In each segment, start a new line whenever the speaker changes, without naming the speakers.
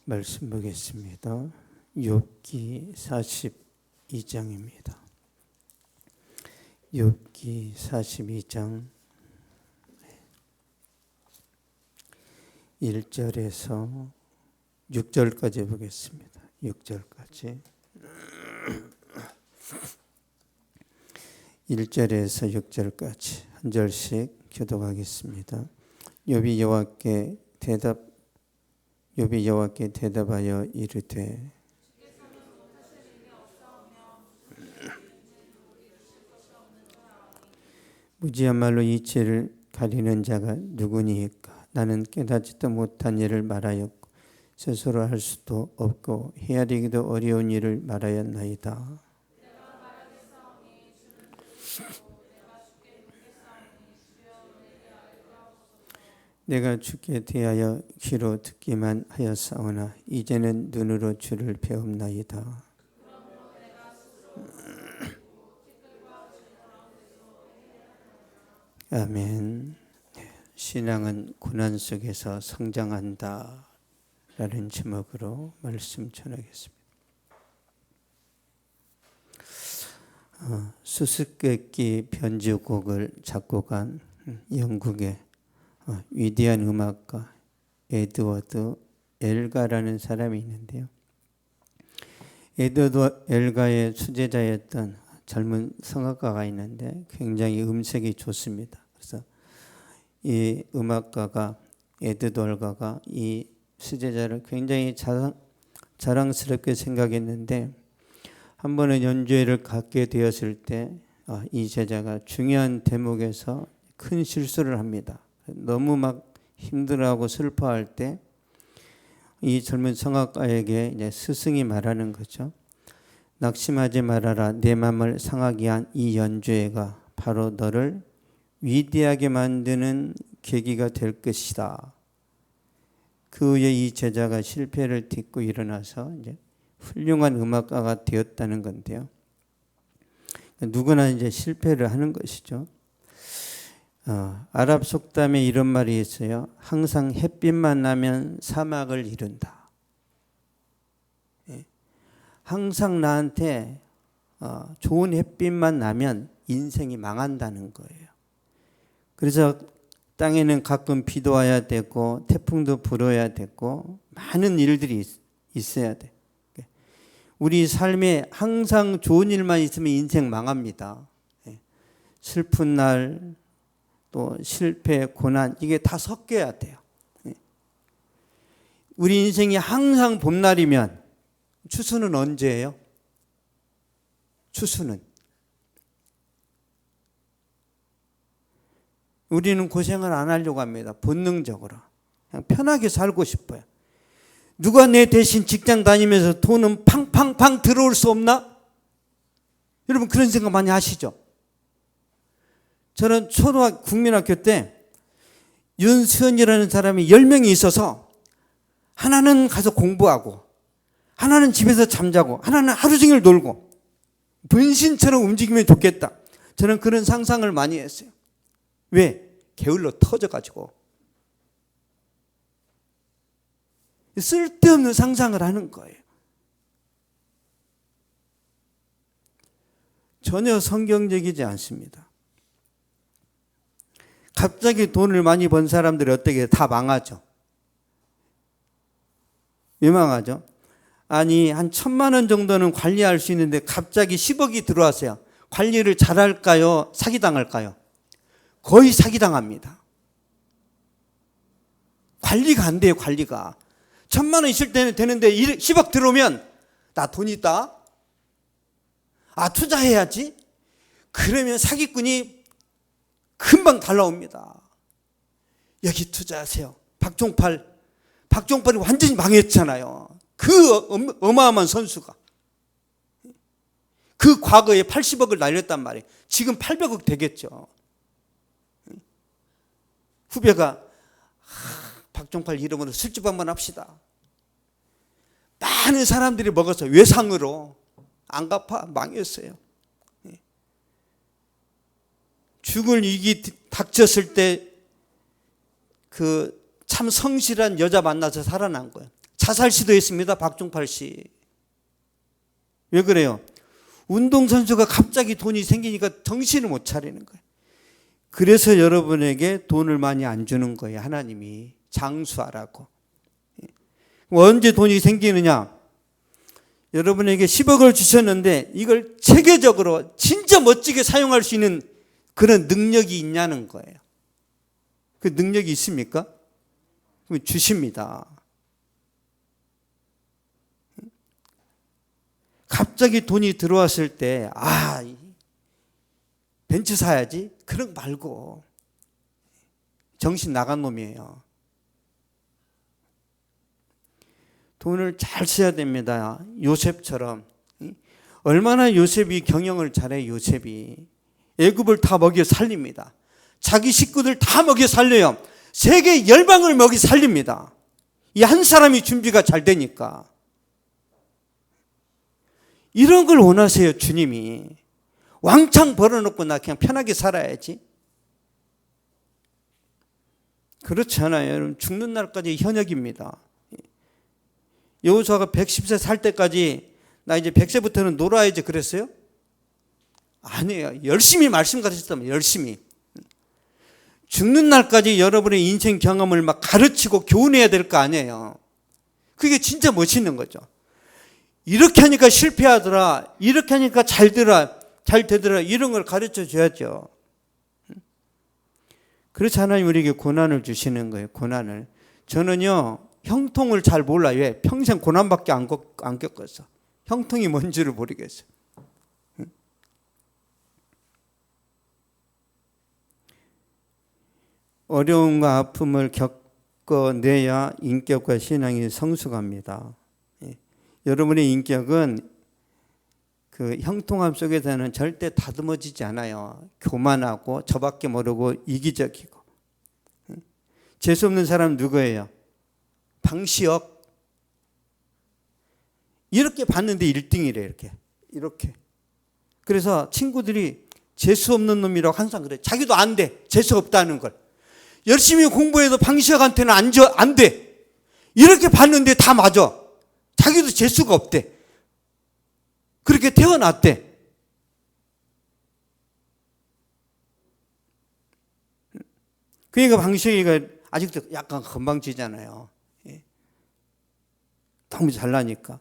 말씀 보겠습니다. 욥기 42장입니다. 욥기 42장 1절에서 6절까지 보겠습니다. 6절까지 1절에서 6절까지 한 절씩 교독하겠습니다. 욥이 여호와께 대답하여 이르되 무지한 말로 이치를 가리는 자가 누구니이까? 나는 깨닫지도 못한 일을 말하였고 스스로 할 수도 없고 헤아리기도 어려운 일을 말하였나이다. 내가 주께 대하여 귀로 듣기만 하였사오나 이제는 눈으로 주를 배움나이다. 아멘. 신앙은 고난 속에서 성장한다 라는 제목으로 말씀 전하겠습니다. 수수께끼 변주곡을 작곡한 영국의 위대한 음악가 에드워드 엘가라는 사람이 있는데요. 에드워드 엘가의 수제자였던 젊은 성악가가 있는데 굉장히 음색이 좋습니다. 그래서 이 음악가가 에드워드 엘가가 이 수제자를 굉장히 자랑스럽게 생각했는데 한 번은 연주회를 갖게 되었을 때 이 제자가 중요한 대목에서 큰 실수를 합니다. 너무 막 힘들어하고 슬퍼할 때 이 젊은 성악가에게 이제 스승이 말하는 거죠. 낙심하지 말아라. 내 마음을 상하게 한 이 연주회가 바로 너를 위대하게 만드는 계기가 될 것이다. 그 후에 이 제자가 실패를 딛고 일어나서 이제 훌륭한 음악가가 되었다는 건데요. 누구나 이제 실패를 하는 것이죠. 아랍 속담에 이런 말이 있어요. 항상 햇빛만 나면 사막을 이룬다. 항상 나한테 좋은 햇빛만 나면 인생이 망한다는 거예요. 그래서 땅에는 가끔 비도 와야 되고 태풍도 불어야 되고 많은 일들이 있어야 돼. 우리 삶에 항상 좋은 일만 있으면 인생 망합니다. 슬픈 날, 또 실패, 고난 이게 다 섞여야 돼요. 우리 인생이 항상 봄날이면 추수는 언제예요? 추수는 우리는 고생을 안 하려고 합니다. 본능적으로 그냥 편하게 살고 싶어요. 누가 내 대신 직장 다니면서 돈은 팡팡팡 들어올 수 없나? 여러분 그런 생각 많이 하시죠? 저는 국민학교 때 윤수연이라는 사람이 10명이 있어서 하나는 가서 공부하고 하나는 집에서 잠자고 하나는 하루 종일 놀고 분신처럼 움직이면 좋겠다. 저는 그런 상상을 많이 했어요. 왜? 게을러 터져가지고. 쓸데없는 상상을 하는 거예요. 전혀 성경적이지 않습니다. 갑자기 돈을 많이 번 사람들이 어떻게 다 망하죠? 왜 망하죠? 아니 한 1,000만 원 정도는 관리할 수 있는데 갑자기 10억이 들어왔어요. 관리를 잘할까요? 사기당할까요? 거의 사기당합니다. 관리가 안 돼요. 관리가. 1,000만 원 있을 때는 되는데 10억 들어오면 나 돈 있다. 투자해야지. 그러면 사기꾼이 금방 달라옵니다. 여기 투자하세요. 박종팔이 완전히 망했잖아요. 그 어마어마한 선수가. 그 과거에 80억을 날렸단 말이에요. 지금 800억 되겠죠. 후배가 박종팔 이름으로 술집 한번 합시다. 많은 사람들이 먹어서 외상으로 안 갚아 망했어요. 죽을 위기 닥쳤을 때 그 참 성실한 여자 만나서 살아난 거예요. 자살 시도했습니다. 박종팔 씨. 왜 그래요? 운동선수가 갑자기 돈이 생기니까 정신을 못 차리는 거예요. 그래서 여러분에게 돈을 많이 안 주는 거예요. 하나님이 장수하라고. 언제 돈이 생기느냐? 여러분에게 10억을 주셨는데 이걸 체계적으로 진짜 멋지게 사용할 수 있는 그런 능력이 있냐는 거예요. 그 능력이 있습니까? 그럼 주십니다. 갑자기 돈이 들어왔을 때 벤츠 사야지 그런 거 말고 정신 나간 놈이에요. 돈을 잘 써야 됩니다. 요셉처럼. 얼마나 요셉이 경영을 잘해. 요셉이 애굽을 다 먹여 살립니다. 자기 식구들 다 먹여 살려요. 세계 열방을 먹여 살립니다. 이 한 사람이 준비가 잘 되니까. 이런 걸 원하세요. 주님이. 왕창 벌어놓고 나 그냥 편하게 살아야지. 그렇지 않아요. 여러분, 죽는 날까지 현역입니다. 여호수아가 110세 살 때까지 나 이제 100세부터는 놀아야지 그랬어요? 아니에요. 열심히 말씀 가르쳤다면 열심히. 죽는 날까지 여러분의 인생 경험을 막 가르치고 교훈해야 될 거 아니에요. 그게 진짜 멋있는 거죠. 이렇게 하니까 실패하더라. 이렇게 하니까 잘 되더라. 이런 걸 가르쳐 줘야죠. 그렇지 않아요. 우리에게 고난을 주시는 거예요. 고난을. 저는요. 형통을 잘 몰라요. 왜? 평생 고난밖에 안 겪었어. 형통이 뭔지를 모르겠어요. 어려움과 아픔을 겪어내야 인격과 신앙이 성숙합니다. 여러분의 인격은 그 형통함 속에서는 절대 다듬어지지 않아요. 교만하고 저밖에 모르고 이기적이고. 재수없는 사람 누구예요? 방시혁. 이렇게 봤는데 1등이래. 이렇게. 그래서 친구들이 재수없는 놈이라고 항상 그래. 자기도 안 돼. 재수없다는 걸. 열심히 공부해도 방시혁한테는 안 돼. 이렇게 봤는데 다 맞아. 자기도 재수가 없대. 그렇게 태어났대. 그러니까 방시혁이가 아직도 약간 건방지잖아요. 너무 잘나니까.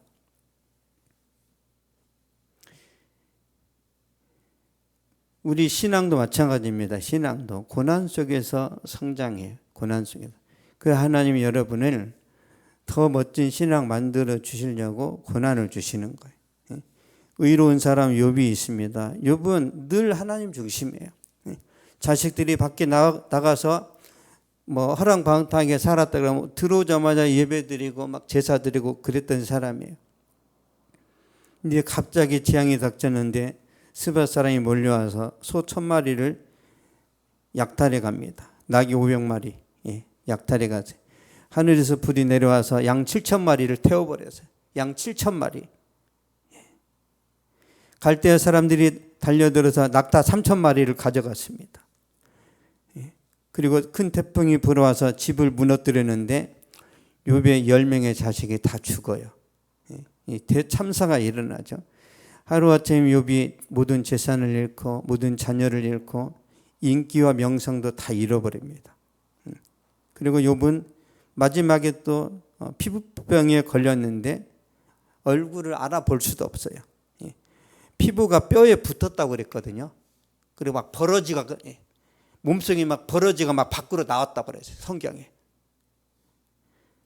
우리 신앙도 마찬가지입니다. 신앙도 고난 속에서 성장해요. 고난 속에서. 그 하나님이 여러분을 더 멋진 신앙 만들어 주시려고 고난을 주시는 거예요. 의로운 사람 욥이 있습니다. 욥은 늘 하나님 중심이에요. 자식들이 밖에 나가서 뭐 허랑방탕하게 살았다 그러면 들어오자마자 예배 드리고 막 제사 드리고 그랬던 사람이에요. 근데 갑자기 재앙이 닥쳤는데 스밧 사람이 몰려와서 소 1000마리를 약탈해 갑니다. 낙이 500마리 약탈해 가서 하늘에서 불이 내려와서 양 7000마리를 태워버렸어요. 양 7000마리. 갈대아 사람들이 달려들어서 낙타 3000마리를 가져갔습니다. 그리고 큰 태풍이 불어와서 집을 무너뜨렸는데 욥의 10명의 자식이 다 죽어요. 대참사가 일어나죠. 하루아침 욥이 모든 재산을 잃고 모든 자녀를 잃고 인기와 명성도 다 잃어버립니다. 그리고 욥은 마지막에 또 피부병에 걸렸는데 얼굴을 알아볼 수도 없어요. 피부가 뼈에 붙었다고 그랬거든요. 그리고 막 버러지가 몸속이 막 버러지가 막 밖으로 나왔다고 그랬어요. 성경에.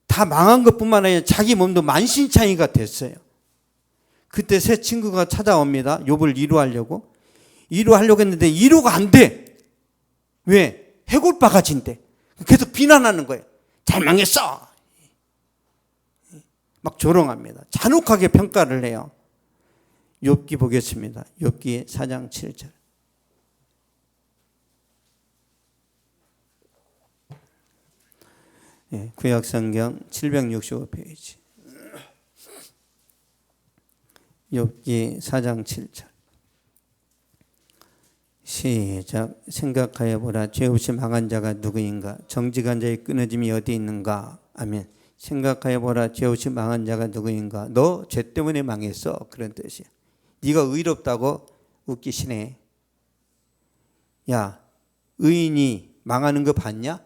다 망한 것뿐만 아니라 자기 몸도 만신창이가 됐어요. 그때 새 친구가 찾아옵니다. 욥을 위로하려고 했는데 위로가 안 돼. 왜? 해골바가지인데. 계속 비난하는 거예요. 잘 망했어. 막 조롱합니다. 잔혹하게 평가를 해요. 욥기 보겠습니다. 욥기 4장 7절. 구약성경 765페이지. 욥기 4장 7절. 시작. 생각하여 보라. 죄 없이 망한 자가 누구인가? 정직한 자의 끊어짐이 어디 있는가? 아멘. 생각하여 보라. 죄 없이 망한 자가 누구인가? 너 죄 때문에 망했어. 그런 뜻이야. 네가 의롭다고 웃기시네. 야, 의인이 망하는 거 봤냐?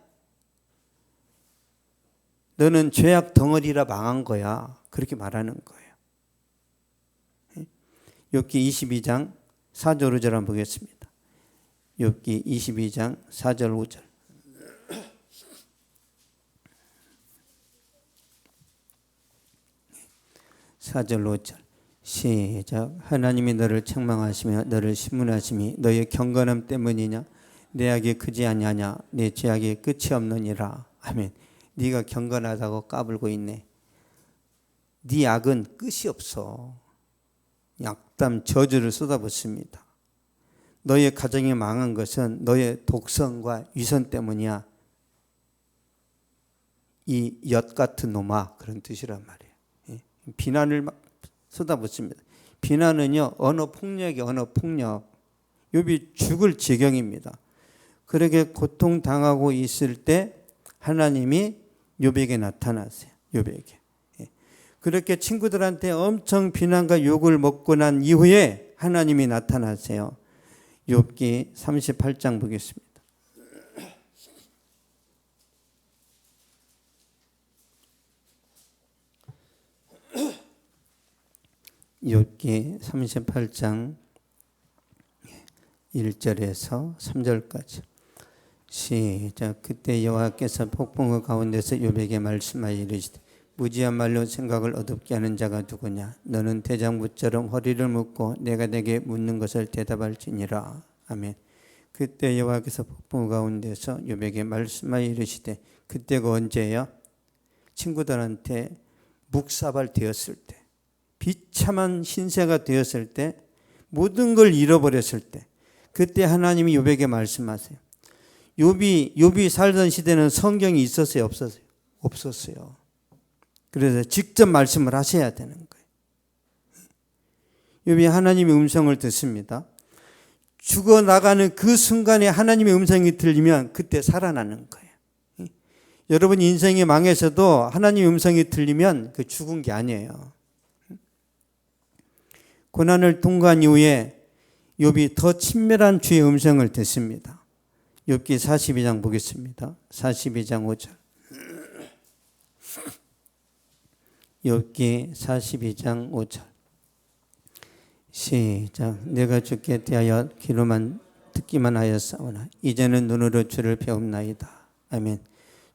너는 죄악 덩어리라 망한 거야. 그렇게 말하는 거예요. 욥기 22장 4절 5절 한번 보겠습니다. 욥기 22장 4절 5절. 4절 5절 시작. 하나님이 너를 책망하시며 너를 신문하심이 너의 경건함 때문이냐? 내 악이 크지 아니하냐? 내 죄악이 끝이 없느니라. 아멘. 네가 경건하다고 까불고 있네. 네 악은 끝이 없어. 악담 저주를 쏟아붓습니다. 너의 가정이 망한 것은 너의 독성과 위선 때문이야. 이 엿 같은 놈아, 그런 뜻이란 말이에요. 비난을 막 쏟아붓습니다. 비난은요, 언어 폭력이 언어 폭력. 욥이 죽을 지경입니다. 그렇게 고통당하고 있을 때 하나님이 욥에게 나타나세요. 욥에게. 그렇게 친구들한테 엄청 비난과 욕을 먹고 난 이후에 하나님이 나타나세요. 욥기 38장 보겠습니다. 욥기 38장 1절에서 3절까지 시작. 그때 여호와께서 폭풍우 가운데서 욥에게 말씀하여 이르시되 무지한 말로 생각을 어둡게 하는 자가 누구냐? 너는 대장부처럼 허리를 묶고 내가 내게 묻는 것을 대답할지니라. 아멘. 그때 여호와께서 폭풍우 가운데서 욥에게 말씀하여 이르시되 그때가 언제예요? 친구들한테 묵사발 되었을 때, 비참한 신세가 되었을 때, 모든 걸 잃어버렸을 때, 그때 하나님이 욥에게 말씀하세요. 욥이 살던 시대는 성경이 있었어요, 없었어요? 없었어요. 그래서 직접 말씀을 하셔야 되는 거예요. 욥이 하나님의 음성을 듣습니다. 죽어나가는 그 순간에 하나님의 음성이 들리면 그때 살아나는 거예요. 여러분 인생이 망해서도 하나님의 음성이 들리면 그 죽은 게 아니에요. 고난을 통과한 이후에 욥이 더 친밀한 주의 음성을 듣습니다. 욥기 42장 보겠습니다. 42장 5절. 욥기 42장 5절. 시작. 내가 주께 대하여 귀로만 듣기만 하였사오나 이제는 눈으로 주를 배움나이다. 아멘.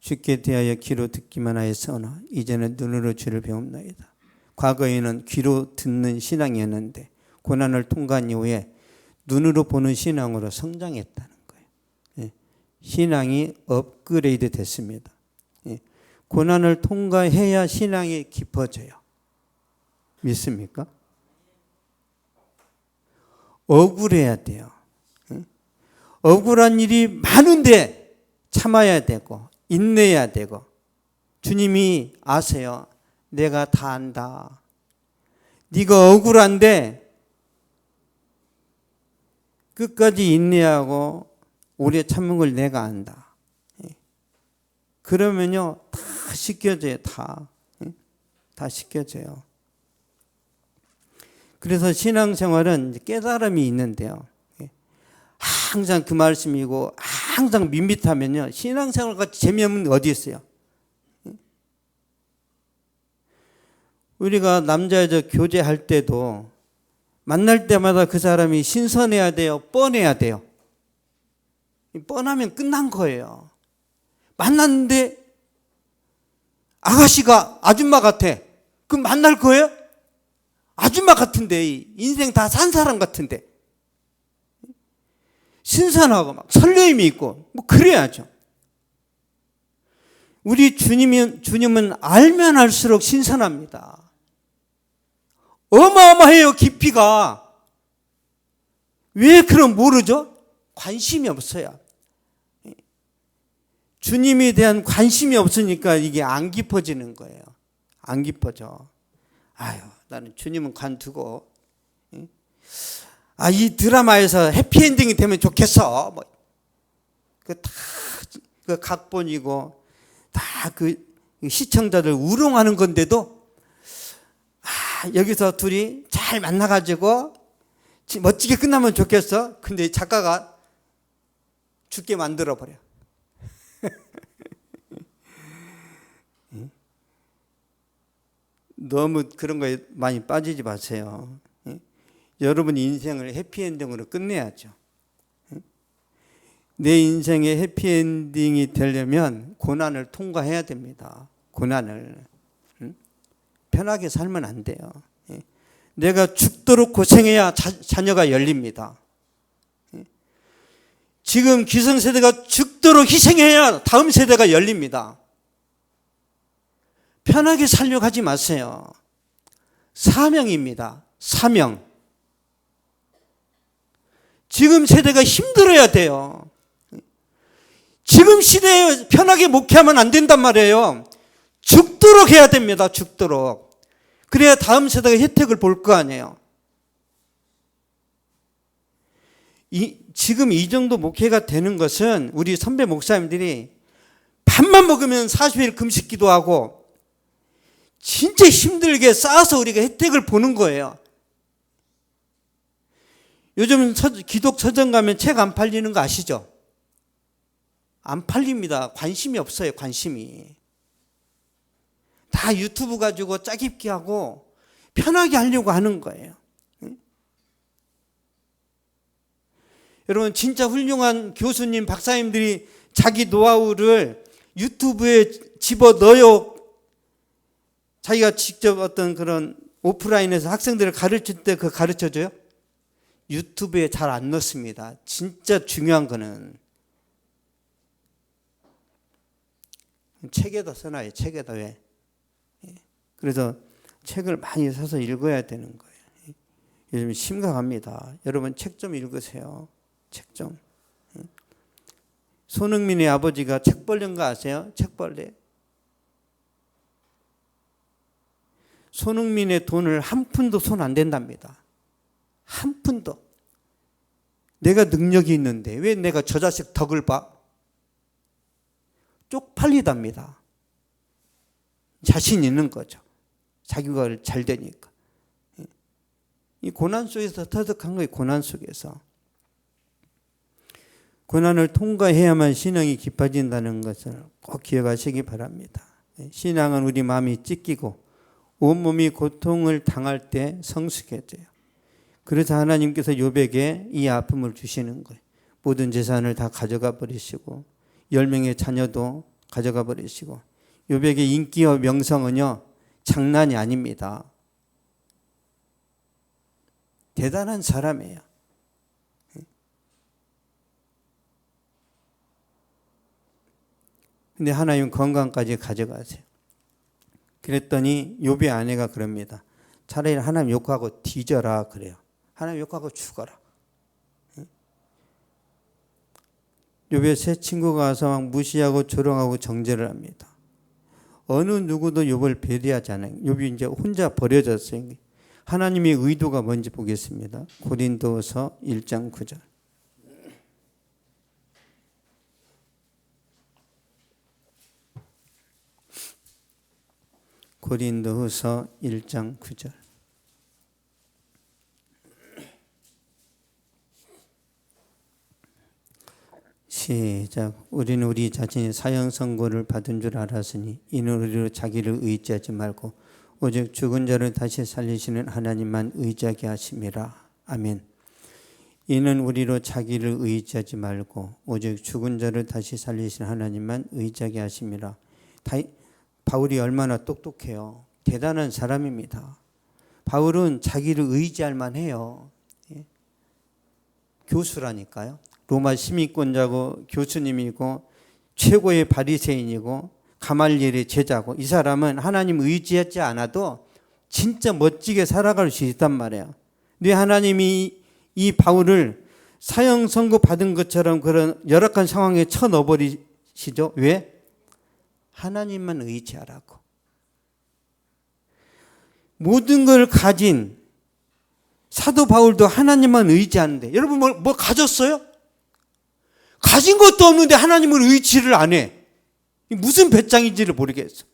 주께 대하여 귀로 듣기만 하였사오나 이제는 눈으로 주를 배움나이다. 과거에는 귀로 듣는 신앙이었는데 고난을 통과한 이후에 눈으로 보는 신앙으로 성장했다는 거예요. 신앙이 업그레이드 됐습니다. 고난을 통과해야 신앙이 깊어져요. 믿습니까? 억울해야 돼요. 억울한 일이 많은데 참아야 되고 인내해야 되고 주님이 아세요. 내가 다 안다. 네가 억울한데 끝까지 인내하고 오래 참는 걸 내가 안다. 그러면요 다 씻겨져요. 다 씻겨져요. 그래서 신앙생활은 깨달음이 있는데요. 항상 그 말씀이고 항상 밋밋하면요 신앙생활같이 재미없는 게 어디 있어요? 우리가 남자 여자 교제할 때도 만날 때마다 그 사람이 신선해야 돼요? 뻔해야 돼요? 뻔하면 끝난 거예요. 만났는데 아가씨가 아줌마 같아. 그럼 만날 거예요? 아줌마 같은데 인생 다 산 사람 같은데 신선하고 막 설레임이 있고 뭐 그래야죠. 우리 주님은 알면 알수록 신선합니다. 어마어마해요. 깊이가. 왜 그럼 모르죠? 관심이 없어요. 주님에 대한 관심이 없으니까 이게 안 깊어지는 거예요. 안 깊어져. 아유, 나는 주님은 관두고, 이 드라마에서 해피엔딩이 되면 좋겠어. 뭐, 그 각본이고, 다 그 시청자들 우롱하는 건데도 여기서 둘이 잘 만나가지고 멋지게 끝나면 좋겠어. 근데 작가가 죽게 만들어버려. 너무 그런 거에 많이 빠지지 마세요. 여러분 인생을 해피엔딩으로 끝내야죠. 내 인생의 해피엔딩이 되려면 고난을 통과해야 됩니다. 고난을. 편하게 살면 안 돼요. 내가 죽도록 고생해야 자녀가 열립니다. 지금 기성세대가 죽도록 희생해야 다음 세대가 열립니다. 편하게 살려고 하지 마세요. 사명입니다. 사명. 지금 세대가 힘들어야 돼요. 지금 시대에 편하게 목회하면 안 된단 말이에요. 죽도록 해야 됩니다. 죽도록. 그래야 다음 세대가 혜택을 볼 거 아니에요. 지금 이 정도 목회가 되는 것은 우리 선배 목사님들이 밥만 먹으면 40일 금식 기도하고 진짜 힘들게 쌓아서 우리가 혜택을 보는 거예요. 요즘 기독 서점 가면 책 안 팔리는 거 아시죠? 안 팔립니다. 관심이 없어요. 관심이. 다 유튜브 가지고 짜깁기 하고 편하게 하려고 하는 거예요. 여러분 진짜 훌륭한 교수님, 박사님들이 자기 노하우를 유튜브에 집어넣어요. 자기가 직접 어떤 그런 오프라인에서 학생들을 가르칠 때 그거 가르쳐줘요? 유튜브에 잘 안 넣습니다. 진짜 중요한 거는 책에다 써놔요. 책에다. 왜? 그래서 책을 많이 사서 읽어야 되는 거예요. 요즘 심각합니다. 여러분 책 좀 읽으세요. 책 좀. 손흥민의 아버지가 책벌레인 거 아세요? 책벌레. 손흥민의 돈을 한 푼도 손 안 댄답니다. 한 푼도. 내가 능력이 있는데 왜 내가 저 자식 덕을 봐? 쪽팔리답니다. 자신 있는 거죠. 자기가 잘 되니까. 이 고난 속에서 터득한 거예요. 고난 속에서. 고난을 통과해야만 신앙이 깊어진다는 것을 꼭 기억하시기 바랍니다. 신앙은 우리 마음이 찢기고 온몸이 고통을 당할 때 성숙해져요. 그래서 하나님께서 욥에게 이 아픔을 주시는 거예요. 모든 재산을 다 가져가 버리시고 10명의 자녀도 가져가 버리시고 욥에게 인기와 명성은요 장난이 아닙니다. 대단한 사람이에요. 근데 하나님 건강까지 가져가세요. 그랬더니 욥의 아내가 그럽니다. 차라리 하나님 욕하고 뒤져라 그래요. 하나님 욕하고 죽어라. 욥의 세 친구가 와서 막 무시하고 조롱하고 정죄를 합니다. 어느 누구도 욥을 배려하지 않아요. 욥이 이제 혼자 버려졌어요. 하나님의 의도가 뭔지 보겠습니다. 고린도서 1장 9절. 고린도후서 1장 9절. 시작. 우리는 우리 자신이 사형 선고를 받은 줄 알았으니 이는 우리로 자기를 의지하지 말고 오직 죽은 자를 다시 살리시는 하나님만 의지하게 하심이라. 아멘. 이는 우리로 자기를 의지하지 말고 오직 죽은 자를 다시 살리시는 하나님만 의지하게 하심이라. 바울이 얼마나 똑똑해요. 대단한 사람입니다. 바울은 자기를 의지할 만해요. 교수라니까요. 로마 시민권자고 교수님이고 최고의 바리새인이고 가말리엘의 제자고 이 사람은 하나님 의지하지 않아도 진짜 멋지게 살아갈 수 있단 말이에요. 근데 하나님이 이 바울을 사형 선고 받은 것처럼 그런 열악한 상황에 쳐넣어버리시죠. 왜? 하나님만 의지하라고. 모든 걸 가진 사도 바울도 하나님만 의지하는데 여러분 뭐 가졌어요? 가진 것도 없는데 하나님을 의지를 안 해. 무슨 배짱인지를 모르겠어.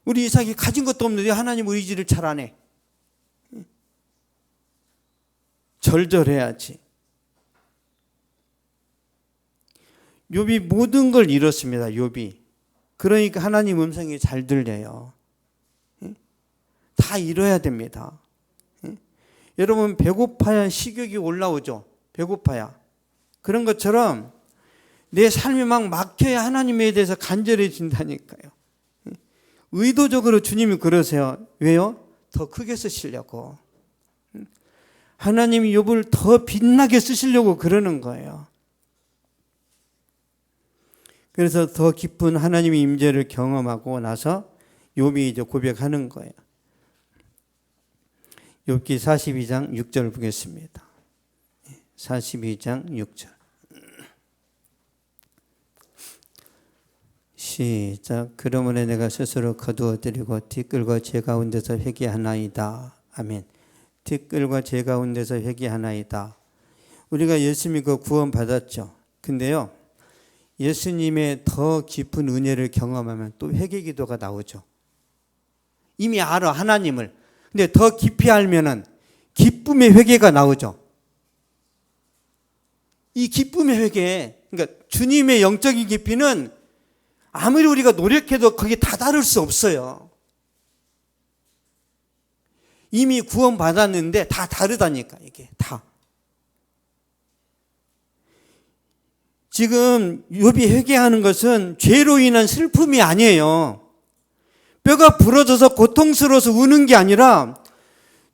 우리 이삭이 가진 것도 없는데 하나님 의지를 잘 안 해. 절절해야지. 욥이 모든 걸 잃었습니다. 욥이. 그러니까 하나님 음성이 잘 들려요. 다 잃어야 됩니다. 여러분 배고파야 식욕이 올라오죠. 배고파야. 그런 것처럼 내 삶이 막 막혀야 하나님에 대해서 간절해진다니까요. 의도적으로 주님이 그러세요. 왜요? 더 크게 쓰시려고. 하나님이 욥을 더 빛나게 쓰시려고 그러는 거예요. 그래서 더 깊은 하나님의 임재를 경험하고 나서 욥이 이제 고백하는 거예요. 욥기 42장 6절 보겠습니다. 42장 6절. 시작. 그러므로 내가 스스로 거두어드리고 티끌과 제 가운데서 회개하나이다. 아멘. 티끌과 제 가운데서 회개하나이다. 우리가 예수 믿고 구원 받았죠. 근데요, 예수님의 더 깊은 은혜를 경험하면 또 회개 기도가 나오죠. 이미 알아, 하나님을. 근데 더 깊이 알면은 기쁨의 회개가 나오죠. 이 기쁨의 회개, 그러니까 주님의 영적인 깊이는 아무리 우리가 노력해도 거기에 다다를 수 없어요. 이미 구원 받았는데 다 다르다니까, 이게 다. 지금 욥이 회개하는 것은 죄로 인한 슬픔이 아니에요. 뼈가 부러져서 고통스러워서 우는 게 아니라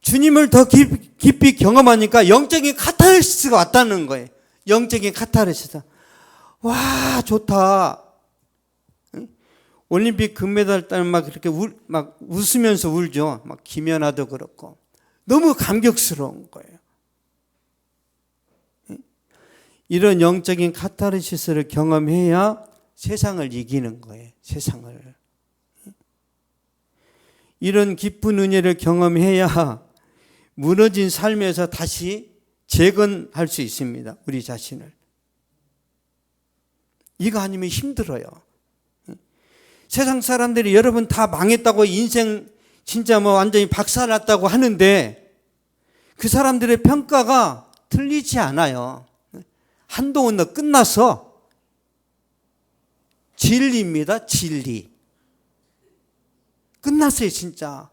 주님을 더 깊이 경험하니까 영적인 카타르시스가 왔다는 거예요. 영적인 카타르시스. 와, 좋다. 올림픽 금메달 따면 막 그렇게 막 웃으면서 울죠. 막 김연아도 그렇고. 너무 감격스러운 거예요. 이런 영적인 카타르시스를 경험해야 세상을 이기는 거예요. 세상을. 이런 깊은 은혜를 경험해야 무너진 삶에서 다시 재건할 수 있습니다. 우리 자신을. 이거 아니면 힘들어요. 세상 사람들이 여러분 다 망했다고 인생 진짜 뭐 완전히 박살났다고 하는데 그 사람들의 평가가 틀리지 않아요. 한동훈 너 끝났어. 진리입니다. 진리. 끝났어요, 진짜.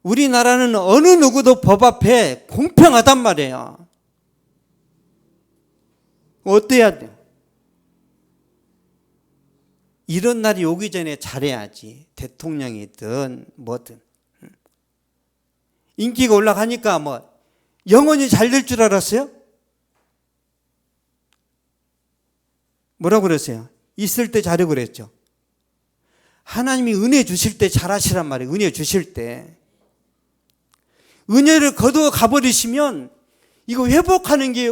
우리나라는 어느 누구도 법 앞에 공평하단 말이에요. 어때야 돼요? 이런 날이 오기 전에 잘해야지. 대통령이든 뭐든. 인기가 올라가니까 뭐 영원히 잘 될 줄 알았어요? 뭐라고 그랬어요? 있을 때 잘해 그랬죠. 하나님이 은혜 주실 때 잘하시란 말이에요. 은혜 주실 때. 은혜를 거두어 가버리시면 이거 회복하는 게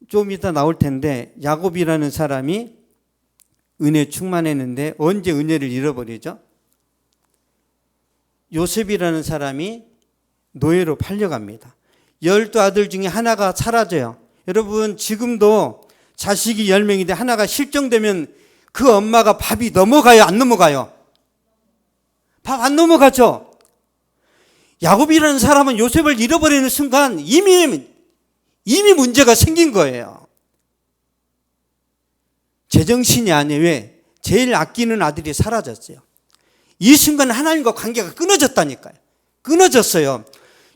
좀 이따 나올 텐데 야곱이라는 사람이 은혜 충만했는데 언제 은혜를 잃어버리죠? 요셉이라는 사람이 노예로 팔려갑니다. 12아들 중에 하나가 사라져요. 여러분 지금도 자식이 10명인데 하나가 실종되면 그 엄마가 밥이 넘어가요? 안 넘어가요? 밥 안 넘어가죠? 야곱이라는 사람은 요셉을 잃어버리는 순간 이미 문제가 생긴 거예요. 제정신이 아니에요. 왜? 제일 아끼는 아들이 사라졌어요. 이 순간 하나님과 관계가 끊어졌다니까요. 끊어졌어요.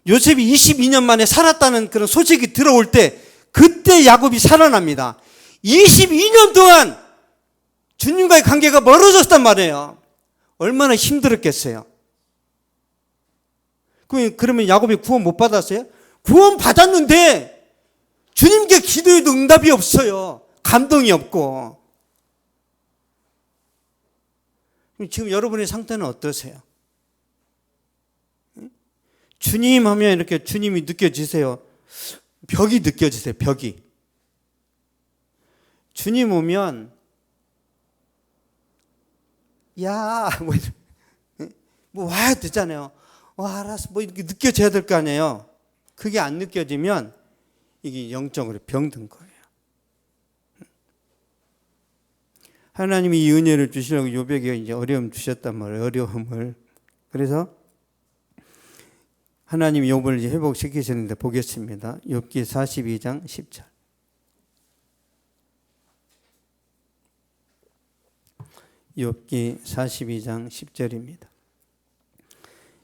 요셉이 22년 만에 살았다는 그런 소식이 들어올 때 그때 야곱이 살아납니다. 22년 동안 주님과의 관계가 멀어졌단 말이에요. 얼마나 힘들었겠어요. 그러면 야곱이 구원 못 받았어요? 구원 받았는데 주님께 기도해도 응답이 없어요. 감동이 없고. 지금 여러분의 상태는 어떠세요? 주님 하면 이렇게 주님이 느껴지세요? 벽이 느껴지세요? 벽이. 주님 오면 야, 뭐 와야 되잖아요. 와, 알았어. 뭐 이렇게 느껴져야 될 거 아니에요. 그게 안 느껴지면 이게 영적으로 병든 거예요. 하나님이 이 은혜를 주시려고 욥에게 이제 어려움 주셨단 말이에요. 어려움을. 그래서 하나님이 욥을 이제 회복시키셨는데 보겠습니다. 욥기 42장 10절. 욥기 42장 10절입니다.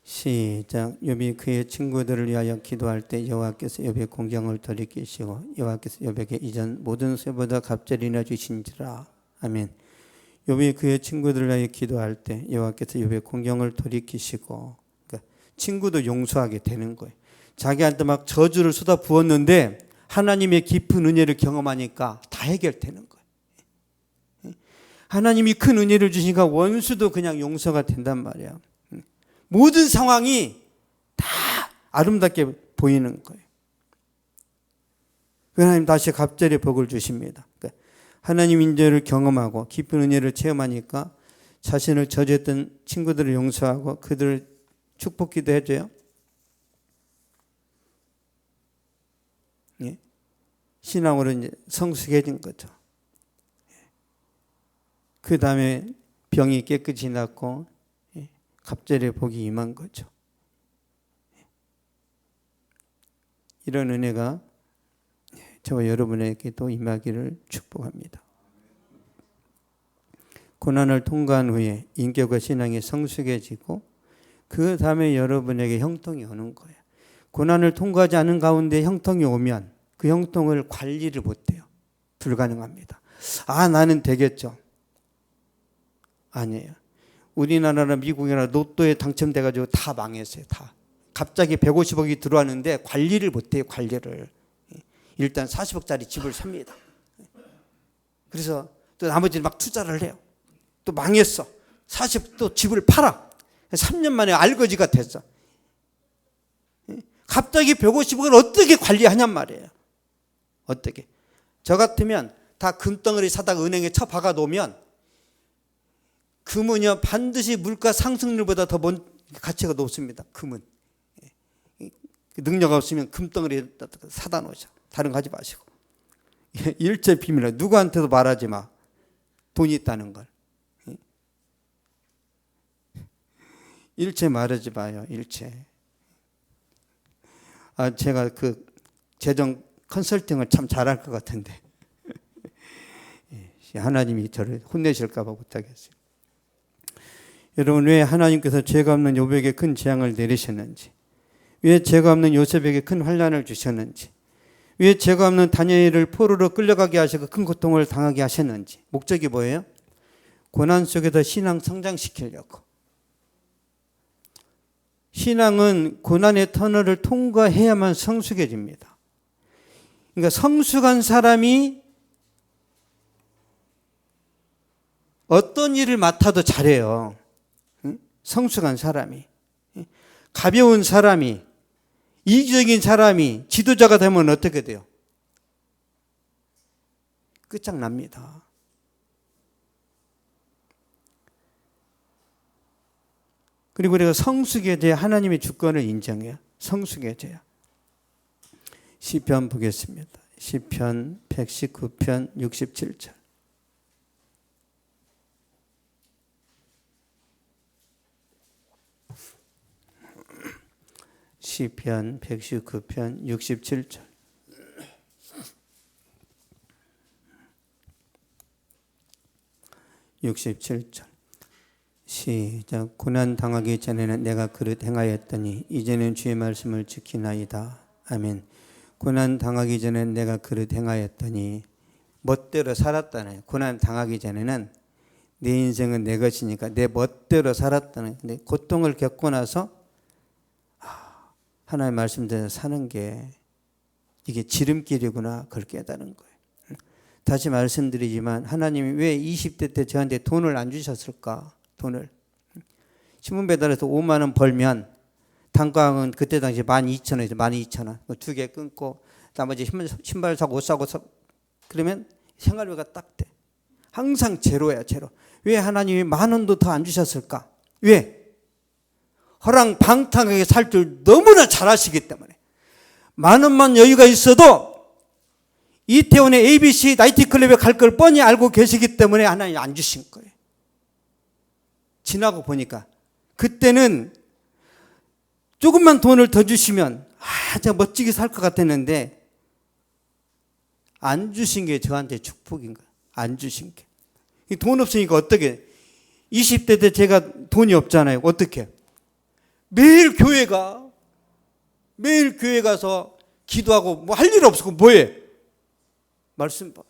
시작. 욥이 그의 친구들을 위하여 기도할 때 여호와께서 욥의 공경을 돌이키시고 여호와께서 욥에게 이전 모든 쇠보다 갑절이나 주신지라. 아멘. 욥이 그의 친구들을 위하여 기도할 때 여호와께서 욥의 공경을 돌이키시고, 그러니까 친구도 용서하게 되는 거예요. 자기한테 막 저주를 쏟아 부었는데 하나님의 깊은 은혜를 경험하니까 다 해결되는 거예요. 하나님이 큰 은혜를 주시니까 원수도 그냥 용서가 된단 말이야. 모든 상황이 다 아름답게 보이는 거예요. 하나님 다시 갑절의 복을 주십니다. 그러니까 하나님 인재를 경험하고 깊은 은혜를 체험하니까 자신을 저주했던 친구들을 용서하고 그들을 축복기도 해줘요. 예? 신앙으로 이제 성숙해진 거죠. 그 다음에 병이 깨끗이 낫고 갑절의 복이 임한 거죠. 이런 은혜가 저와 여러분에게도 임하기를 축복합니다. 고난을 통과한 후에 인격과 신앙이 성숙해지고 그 다음에 여러분에게 형통이 오는 거예요. 고난을 통과하지 않은 가운데 형통이 오면 그 형통을 관리를 못해요. 불가능합니다. 아, 나는 되겠죠. 아니에요. 우리나라나 미국이나 로또에 당첨돼가지고 다 망했어요. 다. 갑자기 150억이 들어왔는데 관리를 못해요. 관리를. 일단 40억짜리 집을 삽니다. 그래서 또 나머지는 막 투자를 해요. 또 망했어. 또 집을 팔아. 3년 만에 알거지가 됐어. 갑자기 150억을 어떻게 관리하냔 말이에요. 어떻게. 저 같으면 다 금덩어리 사다가 은행에 쳐 박아 놓으면 금은요 반드시 물가 상승률보다 더 가치가 높습니다. 금은. 능력 없으면 금덩어리 사다 놓으셔. 다른 거 하지 마시고. 일체 비밀이야. 누구한테도 말하지 마. 돈이 있다는 걸. 일체 말하지 마요. 일체. 아, 제가 그 재정 컨설팅을 참 잘할 것 같은데 하나님이 저를 혼내실까 봐 못하겠어요. 여러분, 왜 하나님께서 죄가 없는 욥에게 큰 재앙을 내리셨는지, 왜 죄가 없는 요셉에게 큰 환난을 주셨는지, 왜 죄가 없는 다니엘을 포로로 끌려가게 하시고 큰 고통을 당하게 하셨는지, 목적이 뭐예요? 고난 속에서 신앙 성장시키려고. 신앙은 고난의 터널을 통과해야만 성숙해집니다. 그러니까 성숙한 사람이 어떤 일을 맡아도 잘해요. 성숙한 사람이. 가벼운 사람이, 이기적인 사람이 지도자가 되면 어떻게 돼요? 끝장납니다. 그리고 우리가 성숙해져야 하나님의 주권을 인정해요. 성숙해져야. 시편 보겠습니다. 시편 119편 67절. 시편 119편 67절. 시작. 고난 당하기 전에는 내가 그릇 행하였더니 이제는 주의 말씀을 지키나이다. 아멘. 고난 당하기 전에는 내가 그릇 행하였더니 멋대로 살았다네. 고난 당하기 전에는 내 인생은 내 것이니까 내 멋대로 살았다네. 근데 고통을 겪고 나서 하나님의 말씀대로 사는 게 이게 지름길이구나, 그걸 깨달은 거예요. 다시 말씀드리지만 하나님이 왜 20대 때 저한테 돈을 안 주셨을까? 돈을. 신문 배달해서 5만 원 벌면 단가는 그때 당시 12,000원이죠. 12,000원. 두 개 끊고 나머지 신발 사고 옷 사고 그러면 생활비가 딱 돼. 항상 제로야, 제로. 왜 하나님이 10,000원도 더 안 주셨을까? 왜? 허랑방탕하게 살 줄 너무나 잘 아시기 때문에. 10,000원만 여유가 있어도 이태원의 ABC 나이트클럽에 갈 걸 뻔히 알고 계시기 때문에 하나님 안 주신 거예요. 지나고 보니까 그때는 조금만 돈을 더 주시면 제가 멋지게 살 것 같았는데 안 주신 게 저한테 축복인 거예요. 안 주신 게. 돈 없으니까 어떻게 20대 때 제가 돈이 없잖아요. 어떻게? 매일 교회 가서 기도하고 뭐 할 일 없고 뭐해? 말씀 봐.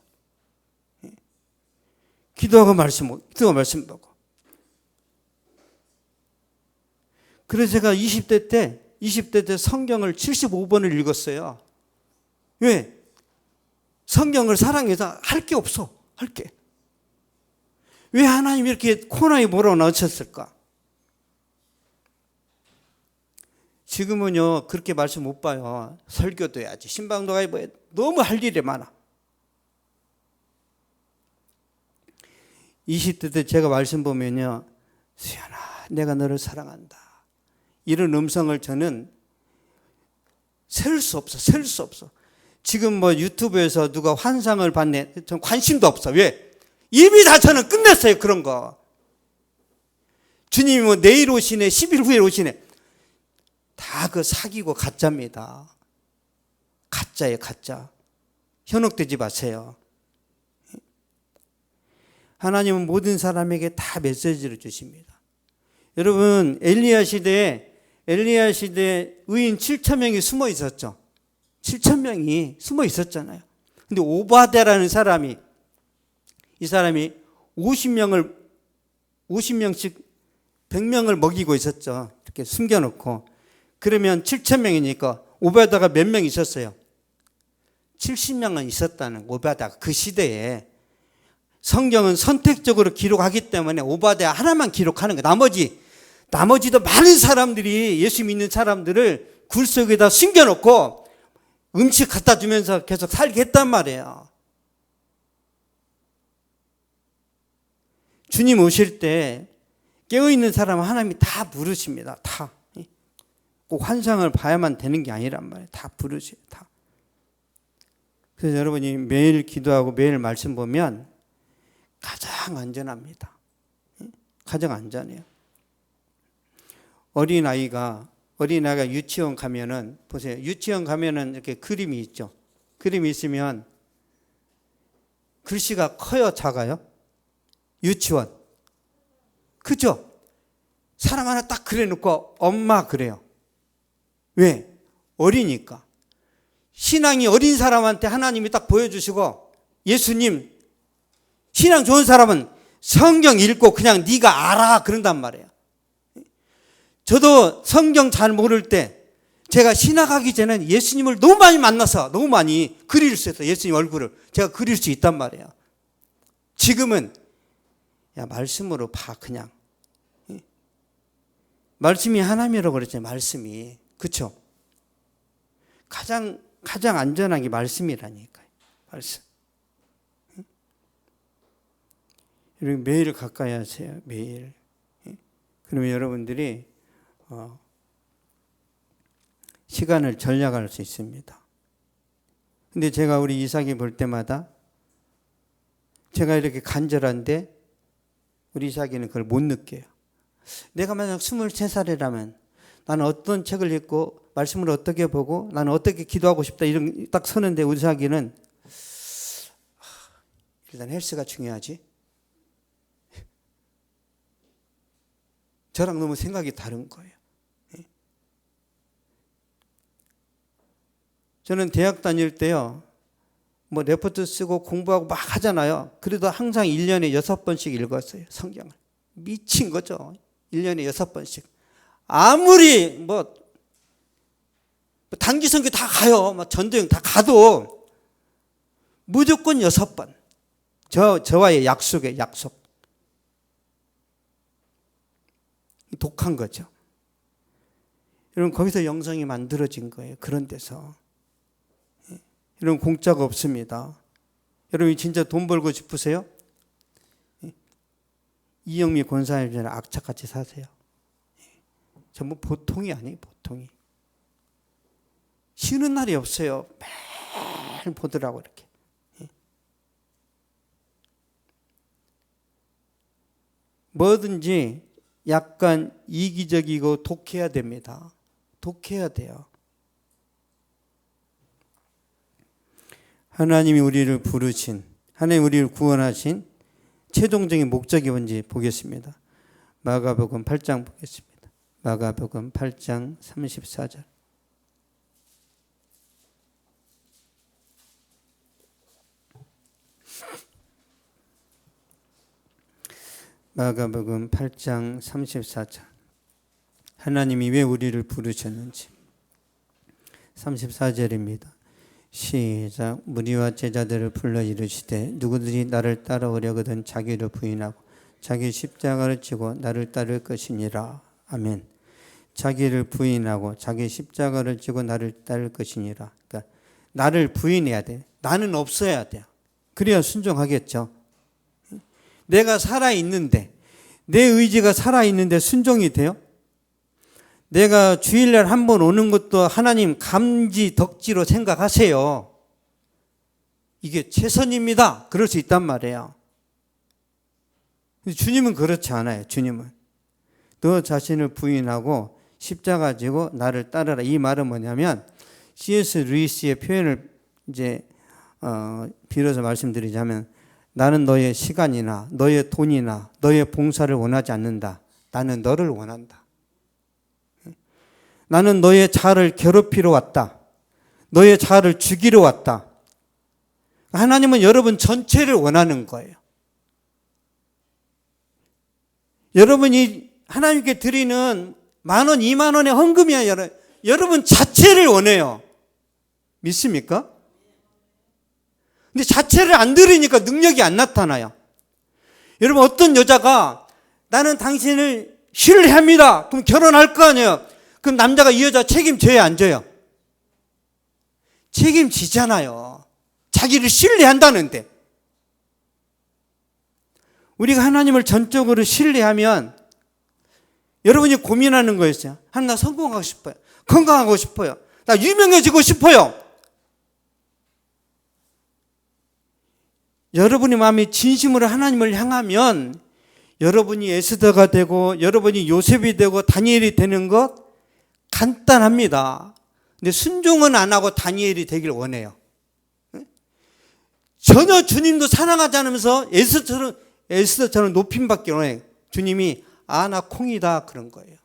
기도하고 말씀 보고. 그래서 제가 20대 때 성경을 75번을 읽었어요. 왜? 성경을 사랑해서 할 게 없어. 할 게. 왜 하나님이 이렇게 코너에 몰아넣으셨을까? 지금은요 그렇게 말씀 못 봐요. 설교도 해야지, 신방도 가야 돼. 너무 할 일이 많아. 20대 때 제가 말씀 보면요, 수연아 내가 너를 사랑한다, 이런 음성을 저는 셀 수 없어. 지금 뭐 유튜브에서 누가 환상을 봤네, 전 관심도 없어. 왜? 이미 다 저는 끝냈어요. 그런 거. 주님이 뭐 내일 오시네, 10일 후에 오시네, 다 그 사기고 가짜입니다. 가짜예요, 가짜. 현혹되지 마세요. 하나님은 모든 사람에게 다 메시지를 주십니다. 여러분, 엘리야 시대에 의인 7,000명이 숨어 있었죠. 7,000명이 숨어 있었잖아요. 근데 오바댜라는 사람이, 이 사람이 50명씩 100명을 먹이고 있었죠. 이렇게 숨겨놓고. 그러면 7,000명이니까 오바댜가 몇 명 있었어요? 70명은 있었다는, 오바댜가 그 시대에. 성경은 선택적으로 기록하기 때문에 오바댜 하나만 기록하는 거예요. 나머지도 많은 사람들이, 예수 믿는 사람들을 굴 속에다 숨겨놓고 음식 갖다 주면서 계속 살게 했단 말이에요. 주님 오실 때 깨어있는 사람은 하나님이 다 부르십니다. 다. 꼭 환상을 봐야만 되는 게 아니란 말이에요. 다 부르세요. 다. 그래서 여러분이 매일 기도하고 매일 말씀 보면 가장 안전합니다. 가장 안전해요. 어린아이가 유치원 가면은, 보세요. 유치원 가면은 이렇게 그림이 있죠. 그림이 있으면 글씨가 커요, 작아요? 유치원. 그죠? 사람 하나 딱 그려놓고 엄마 그래요. 왜? 어리니까. 신앙이 어린 사람한테 하나님이 딱 보여주시고, 예수님, 신앙 좋은 사람은 성경 읽고 그냥 네가 알아 그런단 말이에요. 저도 성경 잘 모를 때, 제가 신학하기 전에는 예수님을 너무 많이 만나서 너무 많이 그릴 수 있어요. 예수님 얼굴을 제가 그릴 수 있단 말이에요. 지금은 야, 말씀으로 봐. 그냥 말씀이 하나님이라고 그랬잖아요. 말씀이. 그렇죠? 가장 안전한 게 말씀이라니까요. 말씀. 여러분 매일 가까이 하세요. 매일. 그러면 여러분들이 시간을 절약할 수 있습니다. 근데 제가 우리 이삭이 볼 때마다 제가 이렇게 간절한데 우리 이삭이는 그걸 못 느껴요. 내가 만약 23살이라면 나는 어떤 책을 읽고 말씀을 어떻게 보고 나는 어떻게 기도하고 싶다, 이런 딱 서는데 우리 이삭이는 일단 헬스가 중요하지. 저랑 너무 생각이 다른 거예요. 저는 대학 다닐 때요, 뭐 레포트 쓰고 공부하고 막 하잖아요. 그래도 항상 1년에 6번씩 읽었어요. 성경을. 미친 거죠. 1년에 6번씩. 아무리 뭐 단기 선교 다 가요. 막 전도행 다 가도 무조건 6번. 저와의 약속에 약속. 독한 거죠. 여러분 거기서 영성이 만들어진 거예요. 그런 데서. 여러분 공짜가 없습니다. 여러분 진짜 돈 벌고 싶으세요? 이영미 권사님처럼 악착같이 사세요. 전부 보통이 아니에요. 보통이. 쉬는 날이 없어요. 매일 보더라고 이렇게. 뭐든지 약간 이기적이고 독해야 됩니다. 독해야 돼요. 하나님이 우리를 부르신, 하나님이 우리를 구원하신 최종적인 목적이 뭔지 보겠습니다. 마가복음 8장 보겠습니다. 마가복음 8장 34절. 마가복음 8장 34절. 하나님이 왜 우리를 부르셨는지. 34절입니다. 시작. 무리와 제자들을 불러 이르시되 누구든지 나를 따라오려거든 자기를 부인하고 자기 십자가를 지고 나를 따를 것이니라. 아멘. 자기를 부인하고 자기 십자가를 지고 나를 따를 것이니라. 그러니까 나를 부인해야 돼. 나는 없어야 돼요. 그래야 순종하겠죠. 내가 살아있는데, 내 의지가 살아있는데 순종이 돼요? 내가 주일날 한 번 오는 것도 하나님 감지 덕지로 생각하세요. 이게 최선입니다. 그럴 수 있단 말이에요. 주님은 그렇지 않아요. 주님은 너 자신을 부인하고 십자가 지고 나를 따르라. 이 말은 뭐냐면 C.S. 루이스의 표현을 이제 빌어서 말씀드리자면, 나는 너의 시간이나 너의 돈이나 너의 봉사를 원하지 않는다. 나는 너를 원한다. 나는 너의 자아를 괴롭히러 왔다. 너의 자아를 죽이러 왔다. 하나님은 여러분 전체를 원하는 거예요. 여러분이 하나님께 드리는 10,000원, 20,000원의 헌금이 아니라 여러분 자체를 원해요. 믿습니까? 근데 자체를 안 드리니까 능력이 안 나타나요. 여러분, 어떤 여자가 나는 당신을 신뢰합니다. 그럼 결혼할 거 아니에요. 그럼 남자가 이 여자 책임져야 안 져요? 책임지잖아요. 자기를 신뢰한다는데. 우리가 하나님을 전적으로 신뢰하면 여러분이 고민하는 거였어요. 하나님, 나 성공하고 싶어요. 건강하고 싶어요. 나 유명해지고 싶어요. 여러분의 마음이 진심으로 하나님을 향하면 여러분이 에스더가 되고 여러분이 요셉이 되고 다니엘이 되는 것 간단합니다. 근데 순종은 안 하고 다니엘이 되길 원해요. 전혀 주님도 사랑하지 않으면서 에스더처럼 높임받기 원해요. 주님이 나 콩이다 그런 거예요.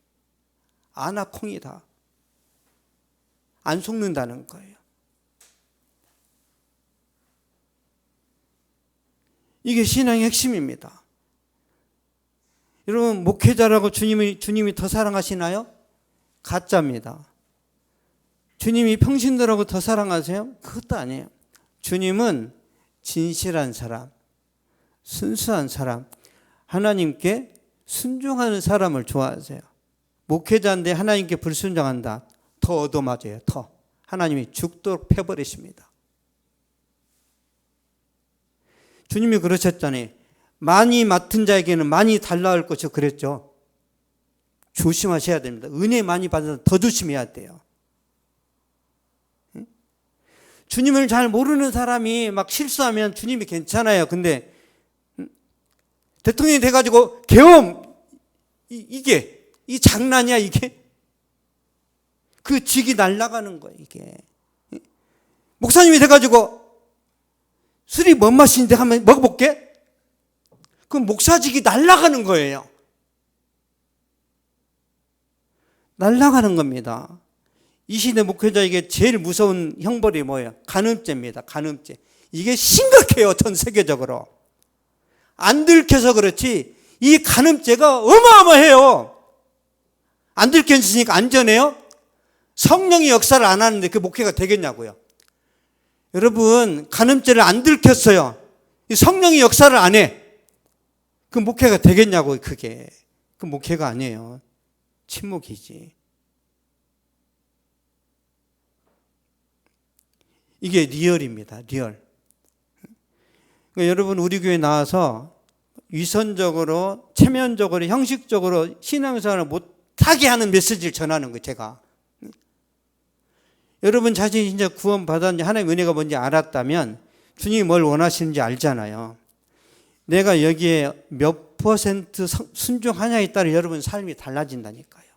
나 콩이다. 안 속는다는 거예요. 이게 신앙의 핵심입니다. 여러분, 목회자라고 주님이 더 사랑하시나요? 가짜입니다. 주님이 평신도라고 더 사랑하세요? 그것도 아니에요. 주님은 진실한 사람, 순수한 사람, 하나님께 순종하는 사람을 좋아하세요. 목회자인데 하나님께 불순종한다. 더 얻어맞아요. 더. 하나님이 죽도록 패버리십니다. 주님이 그러셨잖아요. 많이 맡은 자에게는 많이 달라할 것이요 그랬죠. 조심하셔야 됩니다. 은혜 많이 받아서 더 조심해야 돼요. 주님을 잘 모르는 사람이 막 실수하면 주님이 괜찮아요. 근데 대통령이 돼가지고 계엄, 이게 이 장난이야 이게? 그 직이 날아가는 거예요 이게. 목사님이 돼가지고 술이 뭔 맛인데 한번 먹어볼게? 그럼 목사직이 날아가는 거예요. 날아가는 겁니다. 이 시대 목회자에게 제일 무서운 형벌이 뭐예요? 간음죄입니다. 간음죄. 이게 심각해요. 전 세계적으로. 안 들켜서 그렇지 이 간음죄가 어마어마해요. 안 들켰으니까 안전해요? 성령이 역사를 안 하는데 그 목회가 되겠냐고요. 여러분, 간음죄를 안 들켰어요. 성령이 역사를 안 해. 그 목회가 되겠냐고요. 그게. 그 목회가 아니에요. 침묵이지. 이게 리얼입니다. 리얼. 그러니까 여러분, 우리 교회 나와서 위선적으로, 체면적으로, 형식적으로 신앙생활을 못하게 하는 메시지를 전하는 거예요. 제가. 여러분 자신이 진짜 구원받았는지 하나님의 은혜가 뭔지 알았다면 주님이 뭘 원하시는지 알잖아요. 내가 여기에 몇 몇% 순종하냐에 따라 여러분 삶이 달라진다니까요.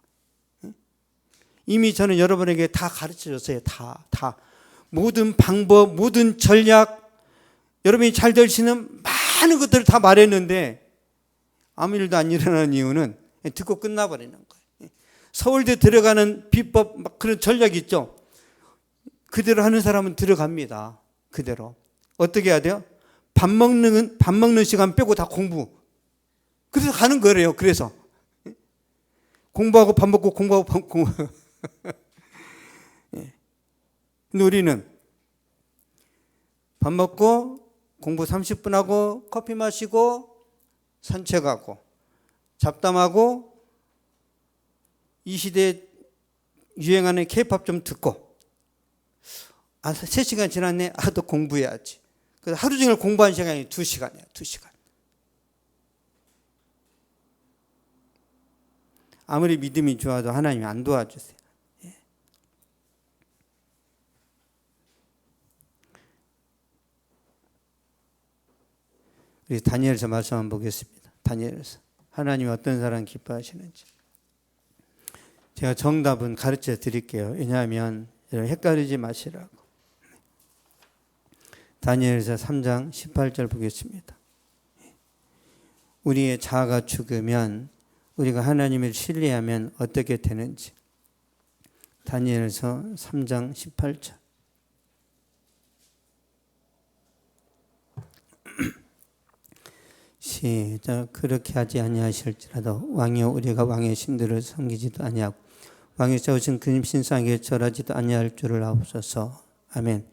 이미 저는 여러분에게 다 가르쳐줬어요. 다. 모든 방법, 모든 전략, 여러분이 잘 될 수 있는 많은 것들을 다 말했는데 아무 일도 안 일어나는 이유는 듣고 끝나버리는 거예요. 서울대 들어가는 비법, 막 그런 전략 있죠. 그대로 하는 사람은 들어갑니다. 그대로. 어떻게 해야 돼요? 밥 먹는 시간 빼고 다 공부. 그래서 가는 거래요. 그래서. 공부하고 밥 먹고 공부하고 밥 먹고. 근데 우리는 밥 먹고 공부 30분 하고 커피 마시고 산책하고 잡담하고 이 시대에 유행하는 K-팝 좀 듣고 3시간 지났네. 또 공부해야지. 그래서 하루 종일 공부한 시간이 2시간이야. 2시간. 아무리 믿음이 좋아도 하나님이 안 도와주세요. 우리 다니엘서 말씀 한번 보겠습니다. 다니엘서. 하나님이 어떤 사람 기뻐하시는지. 제가 정답은 가르쳐 드릴게요. 왜냐하면 헷갈리지 마시라고. 다니엘서 3장 18절 보겠습니다. 우리의 자아가 죽으면 우리가 하나님을 신뢰하면 어떻게 되는지. 다니엘서 3장 18절. 시작. 그렇게 하지 아니하실지라도 왕이여 우리가 왕의 신들을 섬기지도 아니하고 왕이 세우신 그 신상에게 절하지도 아니할 줄을 아옵소서. 아멘.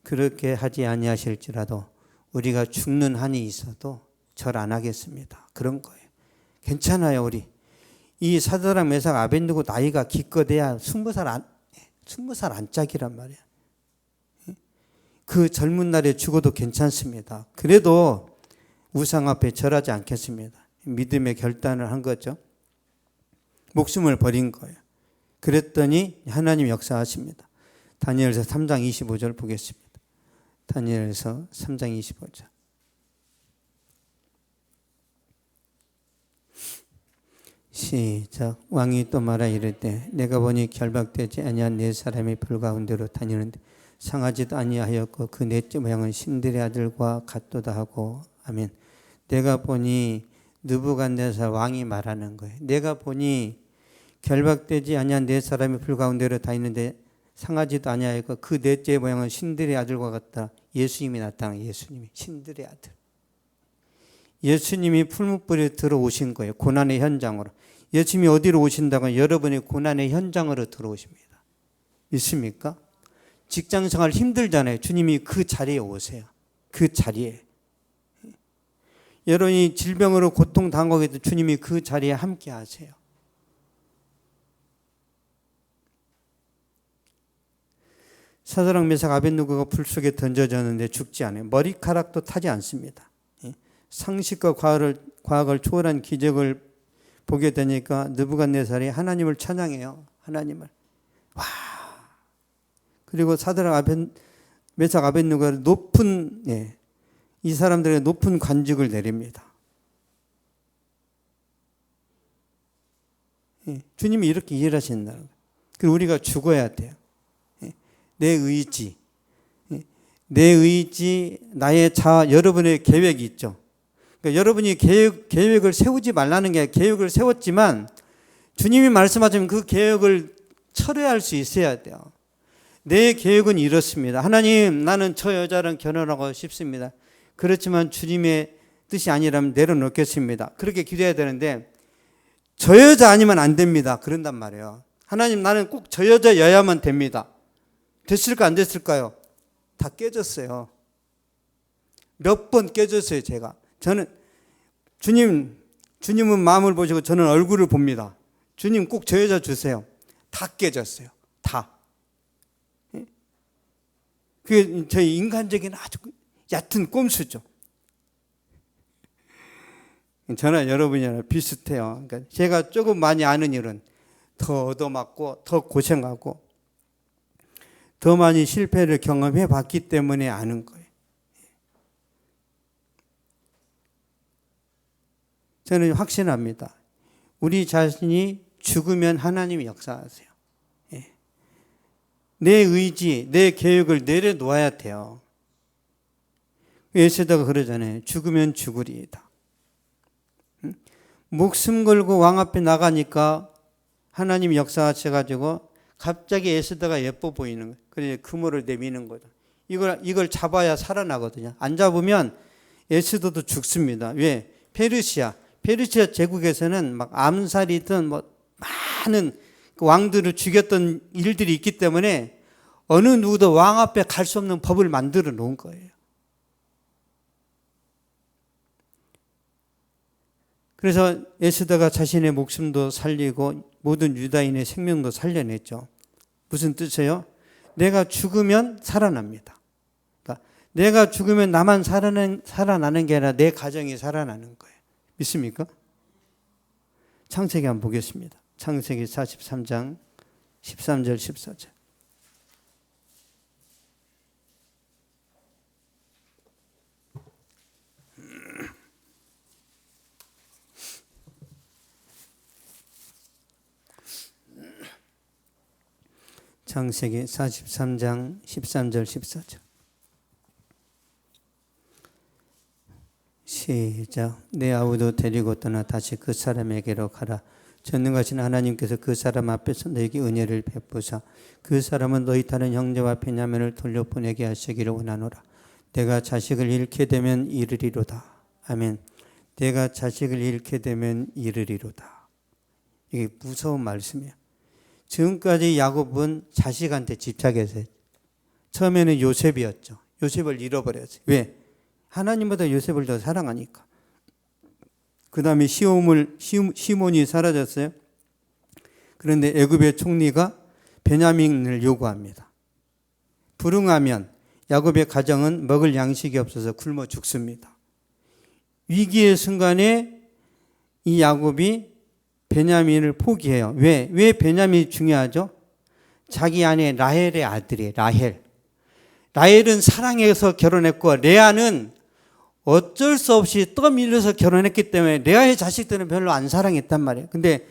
그렇게 하지 아니하실지라도 우리가 죽는 한이 있어도 절 안 하겠습니다. 그런 거예요. 괜찮아요. 우리 이 사드락 메삭 아벤느고 나이가 기껏해야 20살 안짝이란 말이야. 그 젊은 날에 죽어도 괜찮습니다. 그래도 우상 앞에 절하지 않겠습니다. 믿음의 결단을 한 거죠. 목숨을 버린 거예요. 그랬더니 하나님 역사하십니다. 다니엘서 3장 25절 보겠습니다. 다니엘서 3장 25절. 시작. 왕이 또 말하 이르되 내가 보니 결박되지 아니한 네 사람이 불 가운데로 다니는데 상하지도 아니하였고 그 넷째 모양은 신들의 아들과 같도다 하고. 아멘. 내가 보니 느부갓네살 왕이 말하는 거예요. 내가 보니 결박되지 아니한 네 사람이 불 가운데로 다니는데 상하지도 아니하였고 그 넷째 모양은 신들의 아들과 같다. 예수님이 나타난 예수님이 신들의 아들. 예수님이 풀무불에 들어오신 거예요. 고난의 현장으로. 예수님이 어디로 오신다고? 여러분의 고난의 현장으로 들어오십니다. 믿습니까? 직장생활 힘들잖아요. 주님이 그 자리에 오세요. 그 자리에. 여러분이 질병으로 고통당하고 있을 때 주님이 그 자리에 함께 하세요. 사드락 메삭 아벤느고가 불 속에 던져졌는데 죽지 않아요. 머리카락도 타지 않습니다. 상식과 과학을 초월한 기적을 보게 되니까 느부갓네살이 하나님을 찬양해요. 하나님을. 와. 그리고 사드락 메삭 아벤느고가 높은 이 사람들의 높은 관직을 내립니다. 주님이 이렇게 일하신다는 거예요. 그리고 우리가 죽어야 돼요. 내 의지, 나의 자아, 여러분의 계획이 있죠. 그러니까 여러분이 계획을 세우지 말라는 게 아니라 계획을 세웠지만 주님이 말씀하시면 그 계획을 철회할 수 있어야 돼요. 내 계획은 이렇습니다. 하나님, 나는 저 여자랑 결혼하고 싶습니다. 그렇지만 주님의 뜻이 아니라면 내려놓겠습니다. 그렇게 기도해야 되는데 저 여자 아니면 안 됩니다. 그런단 말이에요. 하나님, 나는 꼭 저 여자여야만 됩니다. 됐을까 안 됐을까요? 다 깨졌어요. 몇 번 깨졌어요. 저는 주님은 마음을 보시고 저는 얼굴을 봅니다. 주님 꼭 저 여자 주세요. 다 깨졌어요. 다. 그게 저희 인간적인 아주 얕은 꼼수죠. 저나 여러분이나 비슷해요. 그러니까 제가 조금 많이 아는 일은 더 얻어맞고 더 고생하고 더 많이 실패를 경험해 봤기 때문에 아는 거예요. 저는 확신합니다. 우리 자신이 죽으면 하나님이 역사하세요. 예. 내 의지, 내 계획을 내려놓아야 돼요. 에스더가 그러잖아요. 죽으면 죽으리이다. 목숨 걸고 왕 앞에 나가니까 하나님이 역사하셔가지고 갑자기 에스더가 예뻐 보이는 거예요. 그래서 그물을 내미는 거죠. 이걸 잡아야 살아나거든요. 안 잡으면 에스더도 죽습니다. 왜? 페르시아 제국에서는 막 암살이든 뭐 많은 왕들을 죽였던 일들이 있기 때문에 어느 누구도 왕 앞에 갈 수 없는 법을 만들어 놓은 거예요. 그래서 에스더가 자신의 목숨도 살리고 모든 유다인의 생명도 살려냈죠. 무슨 뜻이에요? 내가 죽으면 살아납니다. 그러니까 내가 죽으면 나만 살아나는 게 아니라 내 가정이 살아나는 거예요. 믿습니까? 창세기 한번 보겠습니다. 창세기 43장 13절 14절. 창세기 43장 13절 14절. 시작. 내 아우도 데리고 떠나 다시 그 사람에게로 가라. 전능하신 하나님께서 그 사람 앞에서 너에게 은혜를 베푸사 그 사람은 너희 다른 형제와 베냐민을 돌려보내게 하시기를 원하노라. 내가 자식을 잃게 되면 이르리로다. 아멘. 내가 자식을 잃게 되면 이르리로다. 이게 무서운 말씀이에요. 지금까지 야곱은 자식한테 집착했어요. 처음에는 요셉이었죠. 요셉을 잃어버렸어요. 왜? 하나님보다 요셉을 더 사랑하니까. 그 다음에 시몬이 사라졌어요. 그런데 애굽의 총리가 베냐민을 요구합니다. 불응하면 야곱의 가정은 먹을 양식이 없어서 굶어 죽습니다. 위기의 순간에 이 야곱이 베냐민을 포기해요. 왜 베냐민이 중요하죠? 자기 아내 라헬의 아들이에요. 라헬은 사랑해서 결혼했고 레아는 어쩔 수 없이 떠밀려서 결혼했기 때문에 레아의 자식들은 별로 안 사랑했단 말이에요. 근데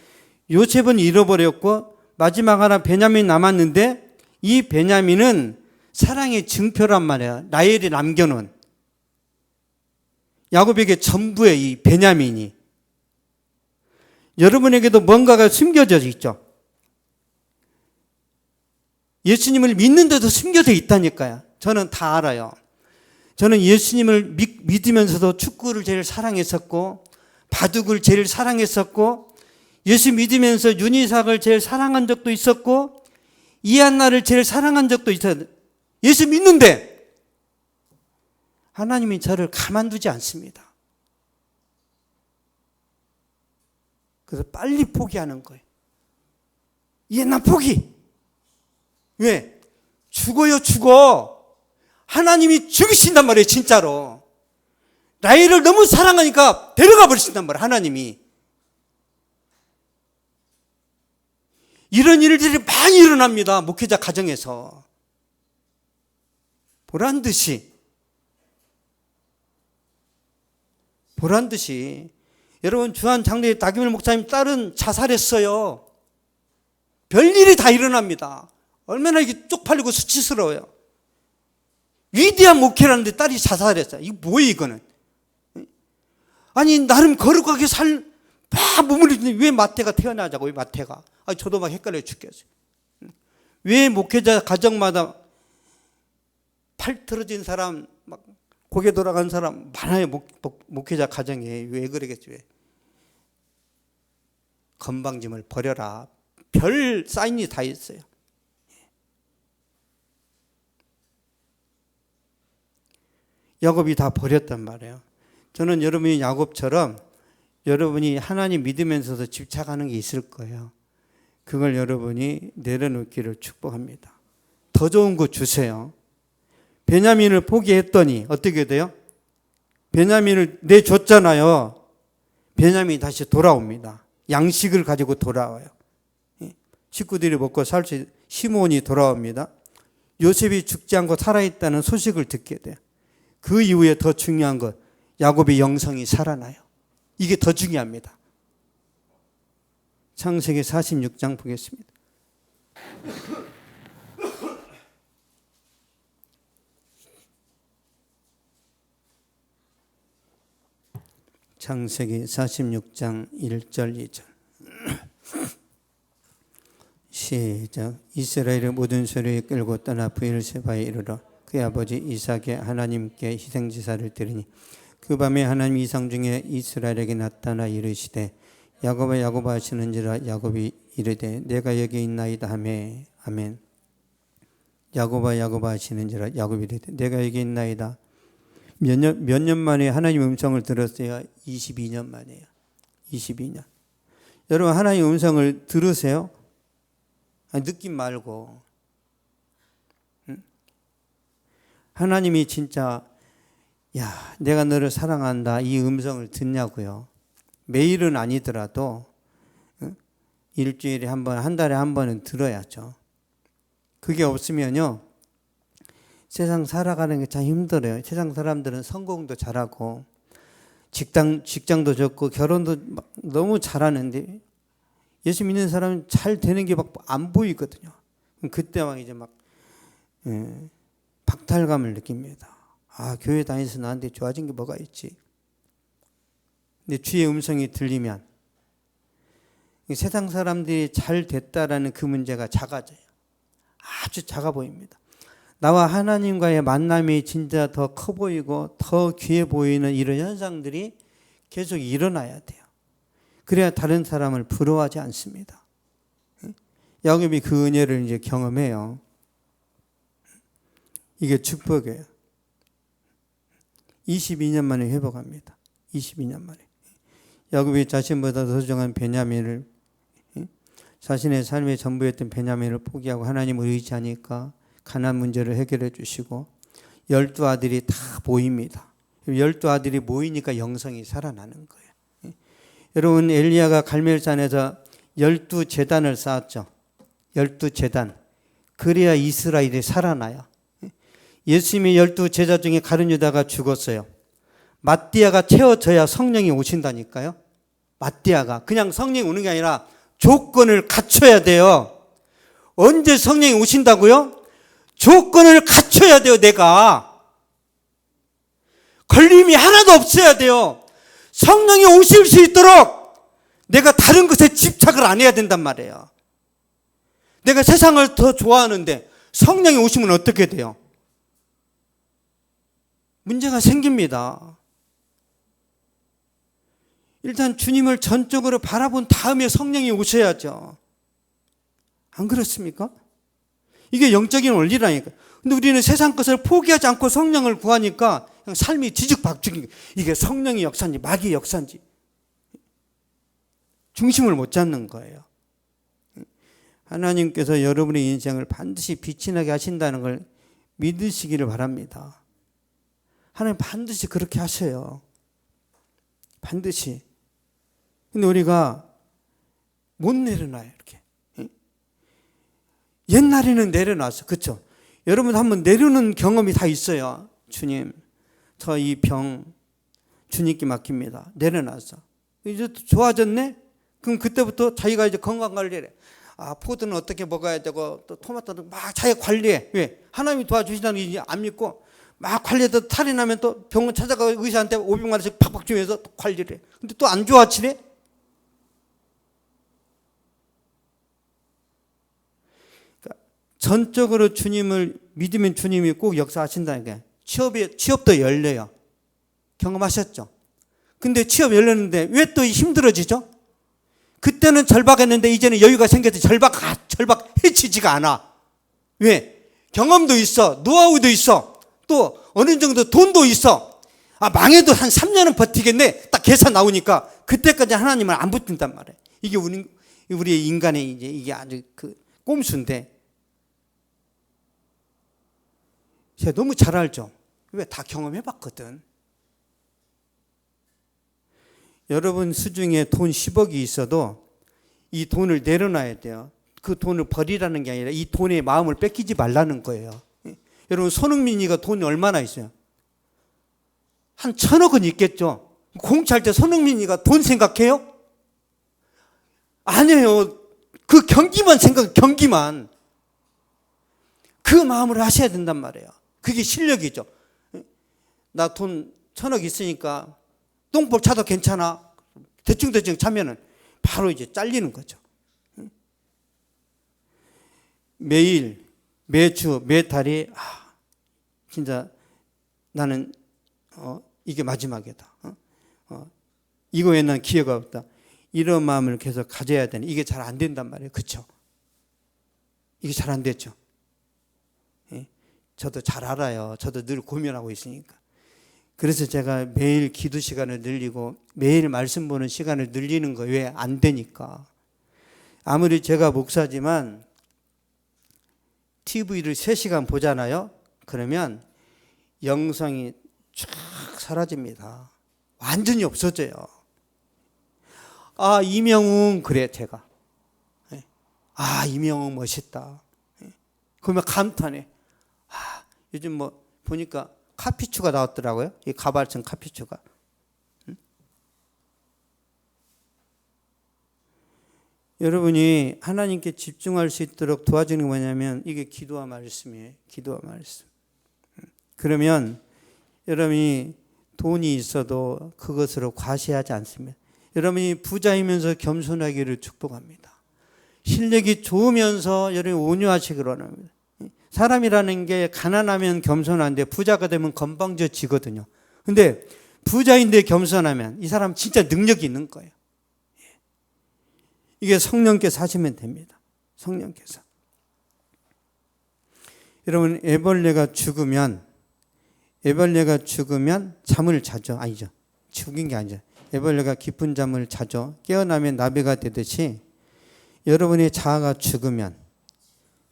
요셉은 잃어버렸고 마지막 하나 베냐민이 남았는데 이 베냐민은 사랑의 증표란 말이에요. 라헬이 남겨놓은 야곱에게 전부의 이 베냐민이. 여러분에게도 뭔가가 숨겨져 있죠. 예수님을 믿는데도 숨겨져 있다니까요. 저는 다 알아요. 저는 예수님을 믿으면서도 축구를 제일 사랑했었고 바둑을 제일 사랑했었고 예수 믿으면서 윤희삭을 제일 사랑한 적도 있었고 이한나를 제일 사랑한 적도 있어요. 예수 믿는데 하나님이 저를 가만두지 않습니다. 그래서 빨리 포기하는 거예요. 나 포기. 왜? 죽어. 하나님이 죽이신단 말이에요, 진짜로. 라헬을 너무 사랑하니까 데려가 버리신단 말이에요, 하나님이. 이런 일들이 많이 일어납니다, 목회자 가정에서. 보란 듯이. 여러분, 주한 장로의 나경일 목사님 딸은 자살했어요. 별일이 다 일어납니다. 얼마나 이게 쪽팔리고 수치스러워요. 위대한 목회라는데 딸이 자살했어요. 이거 뭐예요, 이거는? 아니, 나름 거룩하게 막 머무르는데 왜 마태가 태어나자고, 왜 마태가? 저도 막 헷갈려 죽겠어요. 왜 목회자 가정마다 팔 틀어진 사람, 막 고개 돌아간 사람 많아요, 목회자 가정에. 왜 그러겠지, 왜? 건방짐을 버려라. 별 사인이 다 있어요. 야곱이 다 버렸단 말이에요. 저는 여러분이 야곱처럼 여러분이 하나님 믿으면서도 집착하는 게 있을 거예요. 그걸 여러분이 내려놓기를 축복합니다. 더 좋은 거 주세요. 베냐민을 포기했더니 어떻게 돼요? 베냐민을 내줬잖아요. 베냐민이 다시 돌아옵니다. 양식을 가지고 돌아와요. 식구들이 먹고 살 수 있는 시몬이 돌아옵니다. 요셉이 죽지 않고 살아있다는 소식을 듣게 돼요. 그 이후에 더 중요한 것, 야곱의 영성이 살아나요. 이게 더 중요합니다. 창세기 46장 보겠습니다. 창세기 46장 1절 2절 시작. 이스라엘의 모든 소리를 끌고 떠나 브엘세바에 이르러 그의 아버지 이삭의 하나님께 희생제사를 드리니 그 밤에 하나님 이상 중에 이스라엘에게 나타나 이르시되 야곱아 야곱아 하시는지라 야곱이 이르되 내가 여기 있나이다 하매 아멘. 야곱아 야곱아 하시는지라 야곱이 이르되 내가 여기 있나이다. 몇 년 만에 하나님 음성을 들었어요? 22년 만에요. 22년. 여러분 하나님 음성을 들으세요? 아니, 느낌 말고. 하나님이 진짜 야 내가 너를 사랑한다 이 음성을 듣냐고요. 매일은 아니더라도 일주일에 한 번, 한 달에 한 번은 들어야죠. 그게 없으면요 세상 살아가는 게 참 힘들어요. 세상 사람들은 성공도 잘하고 직장도 좋고 결혼도 막 너무 잘하는데 예수 믿는 사람은 잘 되는 게 막 안 보이거든요. 그때 막 이제 막 박탈감을 느낍니다. 아 교회 다니면서 나한테 좋아진 게 뭐가 있지? 근데 주의 음성이 들리면 세상 사람들이 잘 됐다라는 그 문제가 작아져요. 아주 작아 보입니다. 나와 하나님과의 만남이 진짜 더 커 보이고 더 귀해 보이는 이런 현상들이 계속 일어나야 돼요. 그래야 다른 사람을 부러워하지 않습니다. 야곱이 그 은혜를 이제 경험해요. 이게 축복이에요. 22년 만에 회복합니다. 22년 만에. 야곱이 자신보다 더 소중한 베냐민을 자신의 삶의 전부였던 베냐민을 포기하고 하나님을 의지하니까 가난 문제를 해결해 주시고 12아들이 다 모입니다. 12아들이 모이니까 영성이 살아나는 거예요. 여러분 엘리야가 갈멜산에서 12제단을 쌓았죠. 12제단. 그래야 이스라엘이 살아나요. 예수님의 12제자 중에 가룟 유다가 죽었어요. 마띠아가 채워져야 성령이 오신다니까요. 마띠아가 그냥 성령이 오는 게 아니라 조건을 갖춰야 돼요. 언제 성령이 오신다고요? 조건을 갖춰야 돼요. 내가 걸림이 하나도 없어야 돼요. 성령이 오실 수 있도록 내가 다른 것에 집착을 안 해야 된단 말이에요. 내가 세상을 더 좋아하는데 성령이 오시면 어떻게 돼요? 문제가 생깁니다. 일단 주님을 전적으로 바라본 다음에 성령이 오셔야죠. 안 그렇습니까? 이게 영적인 원리라니까. 근데 우리는 세상 것을 포기하지 않고 성령을 구하니까 그냥 삶이 뒤죽박죽인 거예요. 이게 성령의 역사인지 마귀의 역사인지 중심을 못 잡는 거예요. 하나님께서 여러분의 인생을 반드시 빛이 나게 하신다는 걸 믿으시기를 바랍니다. 하나님 반드시 그렇게 하셔요. 반드시. 근데 우리가 못 내려놔요, 이렇게. 옛날에는 내려놨어. 그렇죠? 여러분 한번 내려놓는 경험이 다 있어요. 주님, 저 이 병 주님께 맡깁니다. 내려놨어. 이제 좋아졌네? 그럼 그때부터 자기가 이제 건강 관리를 해. 아, 포도는 어떻게 먹어야 되고 또 토마토도 막 자기가 관리해. 왜? 하나님이 도와주시다는 게 안 믿고 막 관리해서 탈이 나면 또 병원 찾아가 의사한테 500만 원씩 팍팍 주면서 관리를 해. 근데 또 안 좋아지네? 그러니까 전적으로 주님을 믿으면 주님이 꼭 역사하신다는 게 취업도 열려요. 경험하셨죠? 근데 취업 열렸는데 왜 또 힘들어지죠? 그때는 절박했는데 이제는 여유가 생겨서 절박해지지가 않아. 왜? 경험도 있어. 노하우도 있어. 또 어느 정도 돈도 있어. 아, 망해도 한 3년은 버티겠네. 딱 계산 나오니까 그때까지 하나님을 안 붙든단 말이에요. 이게 우리의 인간의 이제 이게 아주 그 꼼수인데. 제가 너무 잘 알죠. 왜? 다 경험해봤거든. 여러분 수중에 돈 10억이 있어도 이 돈을 내려놔야 돼요. 그 돈을 버리라는 게 아니라 이 돈의 마음을 뺏기지 말라는 거예요. 여러분 손흥민이가 돈이 얼마나 있어요? 한 1,000억은 있겠죠. 공차할 때 손흥민이가 돈 생각해요? 아니에요. 그 경기만 경기만. 그 마음으로 하셔야 된단 말이에요. 그게 실력이죠. 나 돈 1,000억 있으니까 똥볼 차도 괜찮아. 대충 차면은 바로 이제 잘리는 거죠. 매일, 매주, 매달이 진짜 나는 이게 마지막이다. 이거 외에 난 기회가 없다. 이런 마음을 계속 가져야 되는, 이게 잘 안 된단 말이에요. 그렇죠? 이게 잘 안 됐죠. 예? 저도 잘 알아요. 저도 늘 고민하고 있으니까. 그래서 제가 매일 기도 시간을 늘리고 매일 말씀 보는 시간을 늘리는 거 왜 안 되니까. 아무리 제가 목사지만 TV를 3시간 보잖아요. 그러면 영성이 쫙 사라집니다. 완전히 없어져요. 이명웅, 그래, 제가. 이명웅 멋있다. 그러면 감탄해. 요즘 뭐, 보니까 카피추가 나왔더라고요. 이 가발층 카피추가. 여러분이 하나님께 집중할 수 있도록 도와주는 게 뭐냐면, 이게 기도와 말씀이에요. 기도와 말씀. 그러면 여러분이 돈이 있어도 그것으로 과시하지 않습니다. 여러분이 부자이면서 겸손하기를 축복합니다. 실력이 좋으면서 여러분이 온유하시기를 원합니다. 사람이라는 게 가난하면 겸손한데 부자가 되면 건방져지거든요. 근데 부자인데 겸손하면 이 사람 진짜 능력이 있는 거예요. 이게 성령께서 하시면 됩니다. 성령께서. 여러분, 애벌레가 죽으면 잠을 자죠. 아니죠. 죽인 게 아니죠. 애벌레가 깊은 잠을 자죠. 깨어나면 나비가 되듯이 여러분의 자아가 죽으면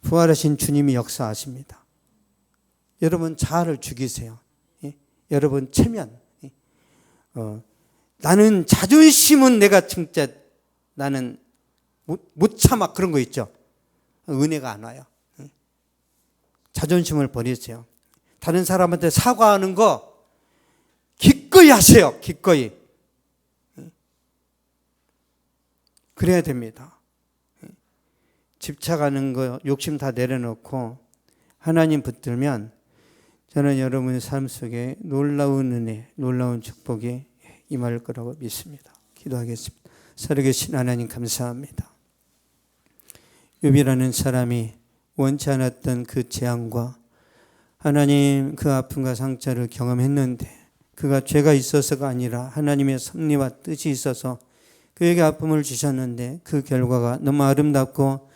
부활하신 주님이 역사하십니다. 여러분 자아를 죽이세요. 여러분 체면. 나는 자존심은 내가 진짜 나는 못 참아, 그런 거 있죠. 은혜가 안 와요. 자존심을 버리세요. 다른 사람한테 사과하는 거 기꺼이 하세요. 기꺼이. 그래야 됩니다. 집착하는 거, 욕심 다 내려놓고 하나님 붙들면 저는 여러분의 삶 속에 놀라운 은혜, 놀라운 축복이 임할 거라고 믿습니다. 기도하겠습니다. 살아계신 하나님 감사합니다. 욥이라는 사람이 원치 않았던 그 재앙과 하나님 그 아픔과 상처를 경험했는데 그가 죄가 있어서가 아니라 하나님의 섭리와 뜻이 있어서 그에게 아픔을 주셨는데 그 결과가 너무 아름답고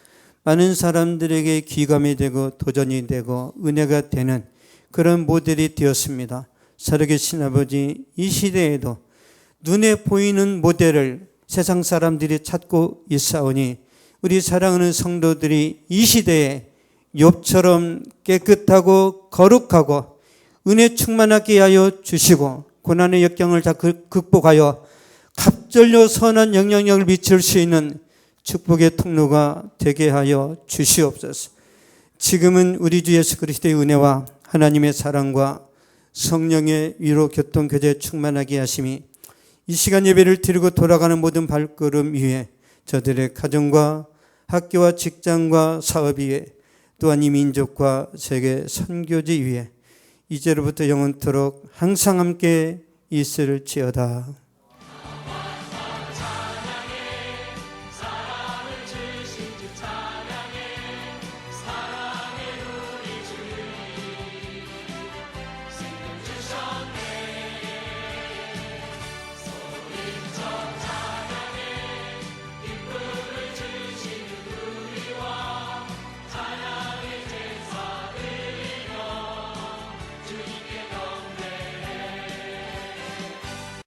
많은 사람들에게 귀감이 되고 도전이 되고 은혜가 되는 그런 모델이 되었습니다. 살아계신 아버지, 이 시대에도 눈에 보이는 모델을 세상 사람들이 찾고 있사오니 우리 사랑하는 성도들이 이 시대에 욥처럼 깨끗하고 거룩하고 은혜 충만하게 하여 주시고 고난의 역경을 다 극복하여 갑절로 선한 영향력을 미칠 수 있는 축복의 통로가 되게 하여 주시옵소서. 지금은 우리 주 예수 그리스도의 은혜와 하나님의 사랑과 성령의 위로 교통 교제 충만하게 하심이 이 시간 예배를 드리고 돌아가는 모든 발걸음 위에 저들의 가정과 학교와 직장과 사업 위에 또한 이 민족과 세계 선교지 위에 이제로부터 영원토록 항상 함께 있을지어다.